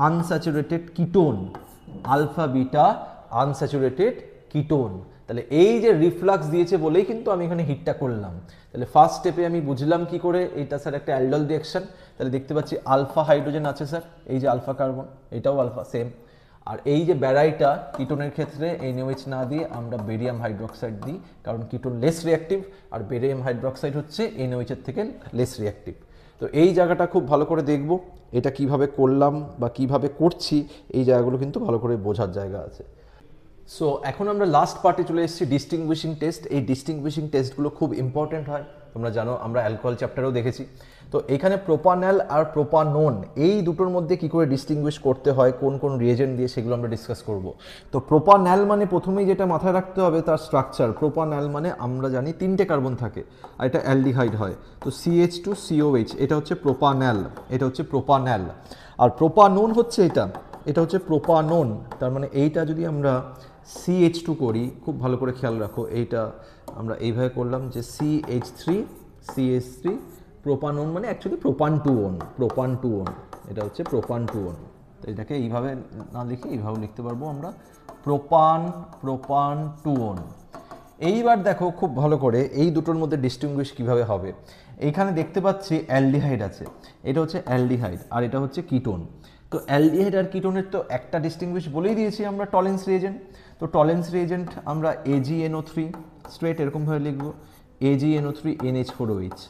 আনস্যাচুরেটেড কিটোন। তাহলে এই যে রিফ্লাক্স দিয়েছে বলেই কিন্তু আমি এখানে হিটটা করলাম। তাহলে ফার্স্ট স্টেপে আমি বুঝলাম কি করে এটা স্যার একটা অ্যালডল রিঅ্যাকশন। তাহলে দেখতে পাচ্ছি আলফা হাইড্রোজেন আছে স্যার, এই যে আলফা কার্বন, এটাও আলফা সেম। আর এই যে ব্যারাইটা, কিটোনের ক্ষেত্রে NaOH না দিয়ে আমরা বেরিয়াম হাইড্রোক্সাইড দিই, কারণ কিটোন লেস রিঅ্যাক্টিভ আর বেরিয়াম হাইড্রোক্সাইড হচ্ছে NaOH এর থেকে লেস রিঅ্যাক্টিভ। তো এই জায়গাটা খুব ভালো করে দেখব, এটা কিভাবে করলাম বা কিভাবে করছি, এই জায়গাগুলো কিন্তু ভালো করে বোঝার জায়গা আছে। সো এখন আমরা লাস্ট পার্টে চলে এসেছি, ডিস্টিংগুইশিং টেস্ট। এই ডিস্টিংগুইশিং টেস্টগুলো খুব ইম্পর্টেন্ট হয়, তোমরা জানো, আমরা অ্যালকোহল চ্যাপ্টারেও দেখেছি। তো এখানে প্রোপানল আর প্রোপানোন এই দুটোর মধ্যে কি করে ডিস্টিংগুইশ করতে হয়, কোন কোন রিয়েজেন্ট দিয়ে, সেগুলো আমরা ডিসকাস করব। তো প্রোপানল মানে প্রথমেই যেটা মাথায় রাখতে হবে তার স্ট্রাকচার। প্রোপানল মানে আমরা জানি 3টে কার্বন থাকে আর এটা অ্যালডিহাইড হয়। তো CH2COH এটা হচ্ছে প্রোপানল, আর প্রোপানোন হচ্ছে এটা হচ্ছে প্রোপানোন। তার মানে এইটা যদি আমরা CH2 করি, খুব ভালো করে খেয়াল রাখো, এইটা আমরা এইভাবে করলাম যে CH3 প্রোপানোন মানে অ্যাকচুয়ালি প্রোপান টু ওন, এটা হচ্ছে প্রোপান টু ওন। তো এটাকে এইভাবে না লিখে এইভাবে লিখতে পারবো আমরা, প্রোপান টু ওন। এইবার দেখো খুব ভালো করে এই দুটোর মধ্যে ডিস্টিংগুইশ কিভাবে হবে। এইখানে দেখতে পাচ্ছি অ্যালডিহাইড আছে, এটা হচ্ছে অ্যালডিহাইড আর এটা হচ্ছে কিটোন। তো অ্যালডিহাইড আর কিটোনের তো একটা ডিস্টিংগুইশ বলেই দিয়েছি আমরা, টলেন্স রিএজেন্ট। তো টলেন্স রিএজেন্ট আমরা AgNO3 স্ট্রেট এরকমভাবে লিখবো, AgNO3 NH4OH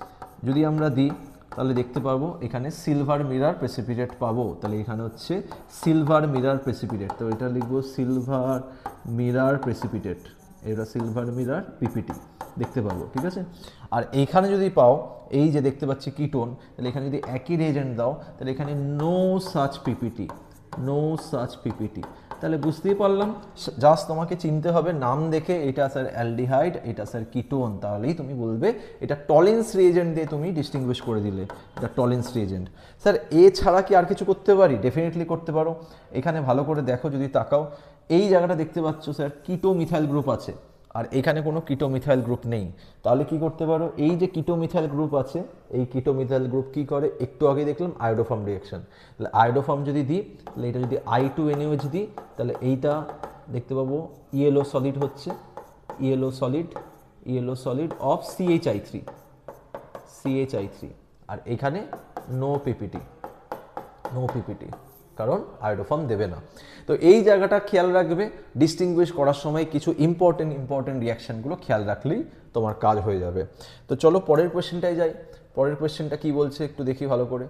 যদি আমরা দিই তাহলে দেখতে পাবো এখানে সিলভার মিরার প্রেসিপিটেট পাবো। তাহলে এখানে হচ্ছে সিলভার মিরার প্রেসিপিটেট, তো এটা লিখবো সিলভার মিরার প্রেসিপিটেট, এটা সিলভার মিরার PPT দেখতে পাবো, ঠিক আছে। আর এইখানে যদি পাও এই যে দেখতে পাচ্ছি কিটোন, তাহলে এখানে যদি একই রিএজেন্ট দাও তাহলে এখানে নো সাচ পিপিটি। তাহলে বুঝতেই পারলাম, জাস্ট তোমাকে চিনতে হবে নাম দেখে, এটা স্যার অ্যালডিহাইড, এটা স্যার কিটোন, তাহলেই তুমি বলবে এটা টলেন্স রিএজেন্ট দিয়ে তুমি ডিস্টিংগুইশ করে দিলে এটা টলেন্স রিএজেন্ট। স্যার ছাড়া কি আর কিছু করতে পারি? ডেফিনেটলি করতে পারো। এখানে ভালো করে দেখো, যদি তাকাও এই জায়গাটা দেখতে পাচ্ছ স্যার কিটো মিথাইল গ্রুপ আছে, আর এখানে কোনো কিটো মিথাইল গ্রুপ নেই। তাহলে কি করতে পারো, এই যে কিটো মিথাইল গ্রুপ আছে, এই কিটো মিথাইল গ্রুপ কি করে, একটু আগে দেখলাম আয়োডোফর্ম রিঅ্যাকশন। তাহলে আয়োডোফর্ম যদি দিই, তাহলে এটা যদি I2NaOH দিই, তাহলে এইটা দেখতে পাবো ইয়েলো সলিড হচ্ছে, ইয়েলো সলিড অফ CHI3, আর এখানে নো পিপিটি। কারণ আয়োডোফর্ম দেবে না। তো এই জায়গাটা খেয়াল রাখবে, ডিস্টিংগুইশ করার সময় কিছু ইম্পর্টেন্ট রিয়াকশানগুলো খেয়াল রাখলেই তোমার কাজ হয়ে যাবে। তো চলো পরের কোয়েশ্চেনটায় যাই। পরের কোয়েশ্চেনটা কি বলছে একটু দেখি ভালো করে।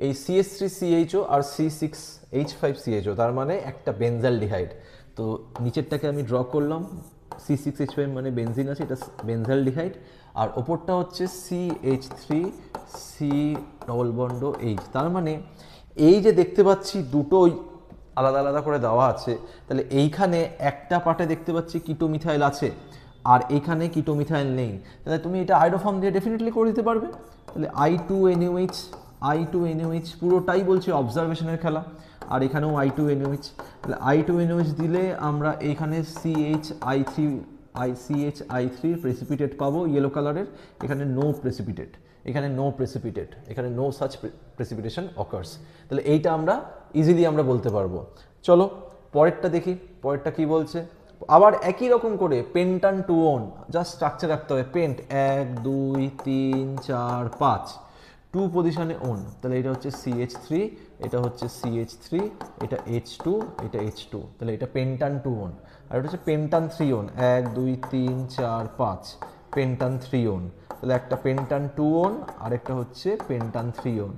এই CH3CHO আর C6H5CHO, তার মানে একটা বেনজালডিহাইড। তো নিচেরটাকে আমি ড্র করলাম, C6H5 মানে বেনজিন আছে, এটা বেনজালডিহাইড, আর ওপরটা হচ্ছে CH3C ডবল বন্ড H। তার মানে এই যে দেখতে পাচ্ছি দুটোই আলাদা আলাদা করে দেওয়া আছে, তাহলে এইখানে একটা পার্টে দেখতে পাচ্ছি কিটোমিথাইল আছে আর এইখানে কিটোমিথাইল নেই, তাহলে তুমি এটা আয়োডোফর্ম দিয়ে ডেফিনেটলি করে দিতে পারবে। তাহলে I2NOH পুরোটাই বলছে অবজারভেশনের খেলা, আর এখানেও I2NOH। তাহলে I2NOH দিলে আমরা এইখানে CH3 প্রেসিপিটেট পাবো ইয়েলো কালারের, এখানে নো প্রেসিপিটেট, এখানে নো সাচ প্রেসিপিটেশন অকার্স। তাহলে এইটা আমরা ইজিলি আমরা বলতে পারবো। চলো পরেরটা দেখি, পরেরটা কি বলছে। আবার একই রকম করে পেন্টান 2 জাস্ট স্ট্রাকচার রাখতে হবে। পেন্ট 1 2 3 4 5 2 পজিশনে ওন, তাহলে এটা হচ্ছে CH3, এটা হচ্ছে CH3, এটা H2, এটা H2, তাহলে এটা পেন্টান 2 আর এটা হচ্ছে পেন্টান 3 1 2 3 4 5 পেন্টান 3 তাহলে একটা পেন্টান 2 আর একটা হচ্ছে পেন্টান 3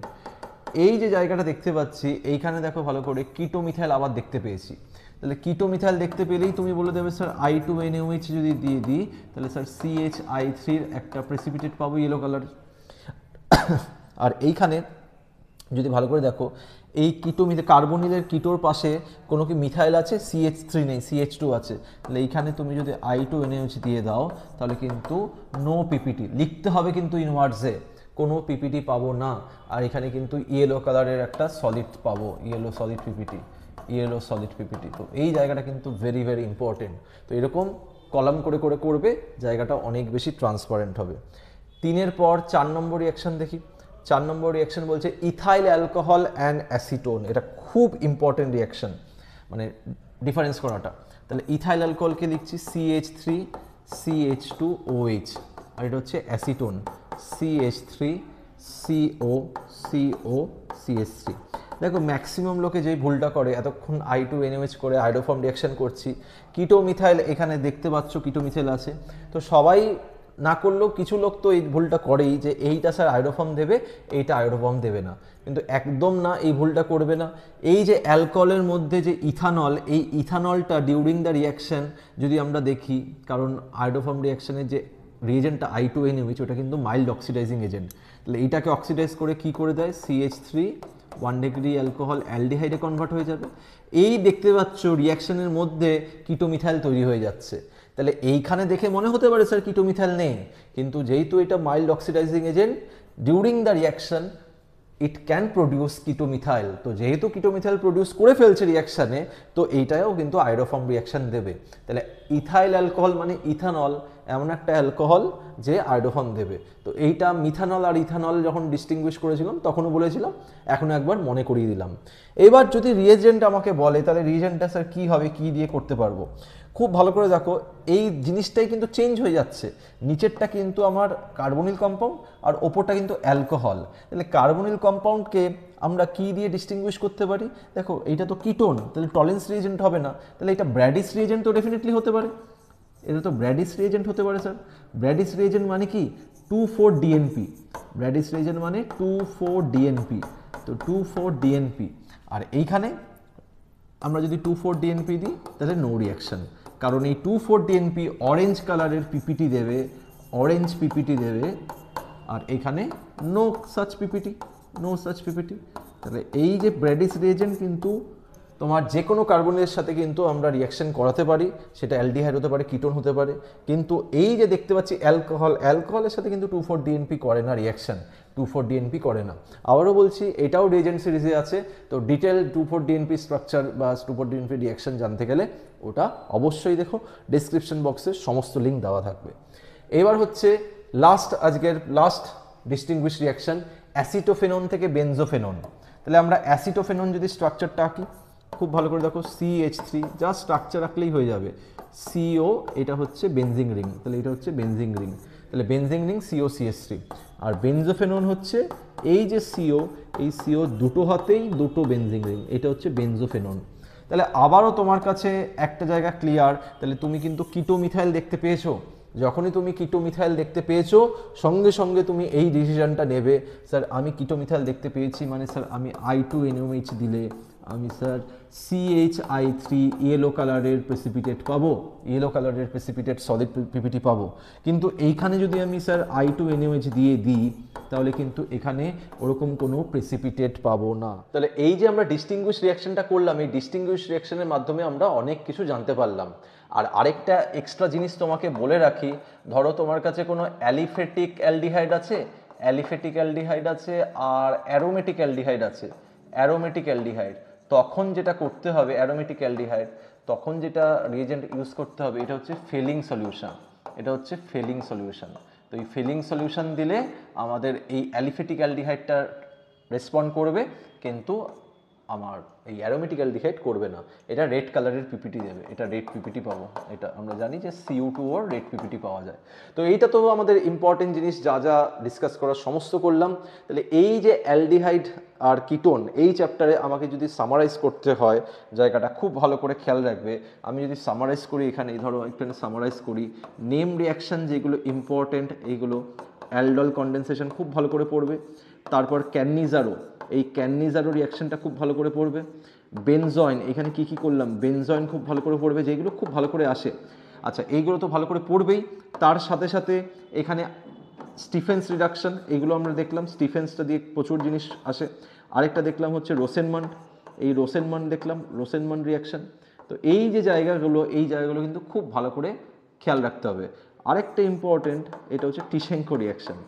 এই যে জায়গাটা দেখতে পাচ্ছি এইখানে দেখো ভালো করে কিটোমিথাইল আবার দেখতে পেয়েছি। তাহলে কিটোমিথাইল দেখতে পেলেই তুমি বলে দেবে স্যার I2NOH যদি দিয়ে দিই তাহলে স্যার CH3 একটা প্রেসিপিটেট পাবো ইয়েলো কালার। আর এইখানে যদি ভালো করে দেখো এই কার্বনিলের কিটোর পাশে কোনো কি মিথাইল আছে, CH3 নেই, CH2 আছে, তাহলে এইখানে তুমি যদি I2NOH দিয়ে দাও তাহলে কিন্তু নো পিপিটি লিখতে হবে, কিন্তু ইনওয়ার্ডসে কোনো পিপিটি পাবো না। আর এখানে কিন্তু ইয়েলো কালারের একটা সলিড পাবো, ইয়েলো সলিড পিপিটি। তো এই জায়গাটা কিন্তু ভেরি ইম্পর্টেন্ট। তো এরকম কলাম করে করবে, জায়গাটা অনেক বেশি ট্রান্সপারেন্ট হবে। 3 পর 4 নম্বর রিয়াকশন দেখি। 4 নম্বর রিয়াকশন বলছে ইথাইল অ্যালকোহল অ্যান্ড অ্যাসিটোন। এটা খুব ইম্পর্টেন্ট রিয়াকশন, মানে ডিফারেন্স করাটা। তাহলে ইথাইল অ্যালকোহলকে লিখছি CH3CH2OH, আর এটা হচ্ছে অ্যাসিটোন CH3COCOCH3। দেখো ম্যাক্সিমাম লোকে যেই ভুলটা করে, এতক্ষণ I2NOH করে আয়োডোফর্ম রিয়াকশন করছি, কিটোমিথাইল এখানে দেখতে পাচ্ছ কিটোমিথাইল আছে, তো সবাই না করলেও কিছু লোক তো এই ভুলটা করেই যে এইটা স্যার আয়োডোফর্ম দেবে, এইটা আয়োডোফর্ম দেবে না, কিন্তু একদম না, এই ভুলটা করবে না। এই যে অ্যালকোহলের মধ্যে যে ইথানল, এই ইথানলটা ডিউরিং দ্য রিয়াকশন যদি আমরা দেখি, কারণ আয়োডোফর্ম রিয়াকশনের যে রিয়েজেন্টটা I2NOH ওটা কিন্তু মাইল্ড অক্সিডাইজিং এজেন্ট, তাহলে এইটাকে অক্সিডাইজ করে কি করে দেয়, CH3 1 ডিগ্রি অ্যালকোহল অ্যালডিহাইডে কনভার্ট হয়ে যাবে। এই দেখতে পাচ্ছ রিয়াকশনের মধ্যে কিটোমিথাইল তৈরি হয়ে যাচ্ছে। তাহলে এইখানে দেখে মনে হতে পারে স্যার কিটোমিথাইল নেই, কিন্তু যেহেতু এটা mild oxidising agent, during the reaction it can produce ketomethyl. তো যেহেতু কিটোমিথাইল প্রডিউস করে ফেলছে রিয়াকশানে, তো এইটাও কিন্তু আয়োডোফর্ম রিয়াকশান দেবে। তাহলে ইথাইল অ্যালকোহল মানে ইথানল, এমন একটা অ্যালকোহল যে আয়োডোফর্ম দেবে। তো এইটা মিথানল আর ইথানল যখন ডিস্টিংগুইশ করেছিলাম তখনও বলেছিলাম, এখনও একবার মনে করিয়ে দিলাম। এবার যদি রিয়েজেন্ট আমাকে বলে তাহলে রিয়েজেন্টটা স্যার কী হবে, কী দিয়ে করতে পারবো, খুব ভালো করে দেখো এই জিনিসটাই কিন্তু চেঞ্জ হয়ে যাচ্ছে। নিচেরটা কিন্তু আমার কার্বনিল কম্পাউন্ড আর ওপরটা কিন্তু অ্যালকোহল। তাহলে কার্বনিল কম্পাউন্ডকে আমরা কি দিয়ে ডিস্টিংগুইশ করতে পারি, দেখো এইটা তো কিটোন, তাহলে টলেন্স রিয়েজেন্ট হবে না, তাহলে এটা ব্র্যাডিস রিয়েজেন্ট তো ডেফিনেটলি হতে পারে, এটা তো ব্র্যাডিস রিয়েজেন্ট হতে পারে স্যার। ব্র্যাডিস রিয়েজেন্ট মানে কি 2,4-DNP, ব্র্যাডিস রিয়েজেন্ট মানে 2,4-DNP, তো 2,4-DNP। আর এইখানে আমরা যদি 2,4-DNP দিই তাহলে নো রিয়াকশন, কারণ এই 2,4-DNP অরেঞ্জ কালারের পিপিটি দেবে, আর এখানে নো সাচ পিপিটি। তাহলে এই যে ব্র্যাডিস রিয়েজেন্ট কিন্তু তোমার যে কোনো কার্বনের সাথে কিন্তু আমরা রিয়াকশন করাতে পারি, সেটা অ্যালডিহাইড হতে পারে, কিটোন হতে পারে, কিন্তু এই যে দেখতে পাচ্ছি অ্যালকোহলের সাথে কিন্তু 2,4-DNP করে না রিয়াকশন, 2,4-DNP করে না। আবারও বলছি এটাও রিয়েজেন্ট সিরিজে আছে, তো ডিটেল 2,4-DNP স্ট্রাকচার বা 2,4-DNP রিয়াকশন জানতে গেলে ওটা অবশ্যই দেখো, ডেসক্রিপশন বক্সে সমস্ত লিঙ্ক দেওয়া থাকবে। এবার হচ্ছে আজকের লাস্ট ডিস্টিংগুইশ রিয়াকশন, অ্যাসিটোফেনন থেকে বেনজোফেনন। তাহলে আমরা অ্যাসিটোফেনন যদি স্ট্রাকচারটা আঁকি, খুব ভালো করে দেখো CH3, জাস্ট স্ট্রাকচার আঁকলেই হয়ে যাবে, সিও, এটা হচ্ছে বেনজিং রিং, তাহলে এটা হচ্ছে বেনজিং রিং, তাহলে বেনজিং রিং COCH3। আর বেনজোফেনন হচ্ছে এই যে সিও, এই সিও দুটো হাতেই দুটো বেনজিং রিং, এটা হচ্ছে বেনজোফেনন। তাহলে আবারও তোমার কাছে একটা জায়গা ক্লিয়ার, তাহলে তুমি কিন্তু কিটোমিথাইল দেখতে পেয়েছো। যখনই তুমি কিটোমিথাইল দেখতে পেয়েছো সঙ্গে সঙ্গে তুমি এই ডিসিশনটা নেবে, স্যার আমি কিটোমিথাইল দেখতে পেয়েছি মানে স্যার আমি I2NOH দিলে আমি স্যার CH3 ইয়েলো কালারের প্রেসিপিটেট পাবো, ইয়েলো কালারের প্রেসিপিটেট সলিড পিপিটি পাবো। কিন্তু এইখানে যদি আমি স্যার I2NOH দিয়ে দিই তাহলে কিন্তু এখানে ওরকম কোনো প্রেসিপিটেট পাবো না। তাহলে এই যে আমরা ডিস্টিংগুইশ রিয়াকশনটা করলাম, এই ডিস্টিংগুইশ রিয়াকশনের মাধ্যমে আমরা অনেক কিছু জানতে পারলাম। আর আরেকটা এক্সট্রা জিনিস তোমাকে বলে রাখি, ধরো তোমার কাছে কোনো অ্যালিফেটিক অ্যালডিহাইড আছে, অ্যালিফেটিক অ্যালডিহাইড আছে আর অ্যারোমেটিক অ্যালডিহাইড আছে, অ্যারোমেটিক অ্যালডিহাইড, তখন যেটা করতে হবে অ্যারোমেটিক অ্যালডিহাইড, তখন যেটা রিয়েজেন্ট ইউজ করতে হবে এটা হচ্ছে ফেলিং সলিউশন, এটা হচ্ছে ফেলিং সলিউশন। তো এই ফেলিং সলিউশন দিলে আমাদের এই অ্যালিফেটিক অ্যালডিহাইডটা রেসপন্ড করবে, কিন্তু আমার এই অ্যারোমেটিক অ্যালডিহাইড করবে না। এটা রেড কালারের পিপিটি দেবে, এটা রেড পিপিটি পাবো, এটা আমরা জানি যে CO2 ওর রেড পিপিটি পাওয়া যায়। তো এইটা তো আমাদের ইম্পর্টেন্ট জিনিস, যা যা ডিসকাস করার সমস্ত করলাম। তাহলে এই যে অ্যালডিহাইড আর কিটোন এই চ্যাপ্টারে আমাকে যদি সামারাইজ করতে হয়, জায়গাটা খুব ভালো করে খেয়াল রাখবে। আমি যদি সামারাইজ করি এখানে, ধরো এখানে সামারাইজ করি, নেম রিয়াকশান যেগুলো ইম্পর্টেন্ট এইগুলো, অ্যালডল কনডেনসেশন খুব ভালো করে পড়বে, তারপর ক্যানিজারো, এই ক্যানিজারো রিয়াকশনটা খুব ভালো করে পড়বে, বেনজয়েন এখানে কি কি করলাম, বেনজয়েন খুব ভালো করে পড়বে, যেগুলো খুব ভালো করে আসে। আচ্ছা এইগুলো তো ভালো করে পড়বেই, তার সাথে সাথে এখানে স্টিফেন্স রিডাকশন, এগুলো আমরা দেখলাম, স্টিফেন্সটা দিয়ে প্রচুর জিনিস আসে। আরেকটা দেখলাম হচ্ছে রোসেনমান্ড, এই রোসেনমান্ড দেখলাম, রোসেনমান্ড রিয়াকশন। তো এই যে জায়গাগুলো, এই জায়গাগুলো কিন্তু খুব ভালো করে খেয়াল রাখতে হবে। আরেকটা ইম্পর্টেন্ট, এটা হচ্ছে টিশেঙ্কো রিয়াকশন,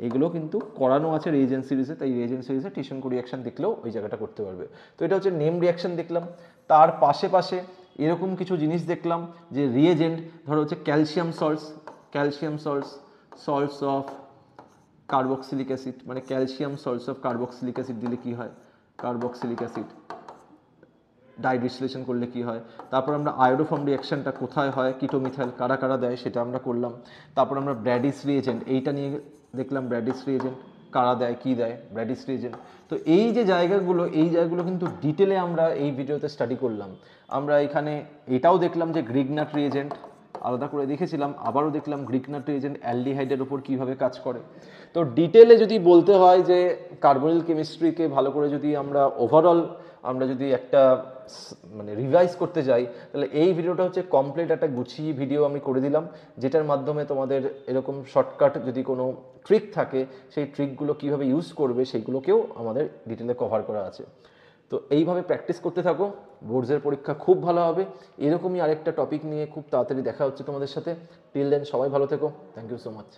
এগুলো কিন্তু করানো আছে রিয়েজেন্ট সিরিজে, তাই রিয়েজেন্ট সিরিজে টিশেঙ্কো রিয়াকশন দেখলেও ওই জায়গাটা করতে পারবে। তো এটা হচ্ছে নেম রিয়াকশন দেখলাম, তার পাশে পাশে এরকম কিছু জিনিস দেখলাম যে রিয়েজেন্ট, ধরো হচ্ছে calcium salts, calcium salts, salts of carboxylic acid, মানে calcium salts of carboxylic acid দিলে কি হয়, কার্বক্সিলিক অ্যাসিড ডাইডিসলেশন করলে কি হয়। তারপর আমরা আয়োডোফর্ম রিয়াকশনটা কোথায় হয়, কিটোমিথাইল কারা কারা দেয় সেটা আমরা করলাম। তারপর আমরা ব্র্যাডিস রিয়েজেন্ট এইটা নিয়ে দেখলাম, ব্র্যাডিস রিয়েজেন্ট কারা দেয়, কি দেয়, ব্র্যাডিস রিয়েজেন্ট। তো এই যে জায়গাগুলো, এই জায়গাগুলো কিন্তু ডিটেলে আমরা এই ভিডিওতে স্টাডি করলাম। আমরা এখানে এটাও দেখলাম যে গ্রিগনাট রিয়েজেন্ট আলাদা করে দেখেছিলাম, আবারও দেখলাম গ্রিগনাট রিয়েজেন্ট অ্যালডিহাইডের উপর কীভাবে কাজ করে। তো ডিটেলে যদি বলতে হয় যে কার্বনিল কেমিস্ট্রিকে ভালো করে যদি আমরা ওভারঅল আমরা যদি একটা মানে রিভাইজ করতে যাই, তাহলে এই ভিডিওটা হচ্ছে কমপ্লিট একটা গুছিয়ে ভিডিও আমি করে দিলাম, যেটার মাধ্যমে তোমাদের এরকম শর্টকাট যদি কোনো ট্রিক থাকে সেই ট্রিকগুলো কীভাবে ইউজ করবে সেইগুলোকেও আমাদের ডিটেলে কভার করা আছে। তো এইভাবে প্র্যাকটিস করতে থাকো, বোর্ডসের পরীক্ষা খুব ভালো হবে। এরকমই আরেকটা টপিক নিয়ে খুব তাড়াতাড়ি দেখা হচ্ছে তোমাদের সাথে। টিল দেন সবাই ভালো থেকো, থ্যাংক ইউ সো মাচ।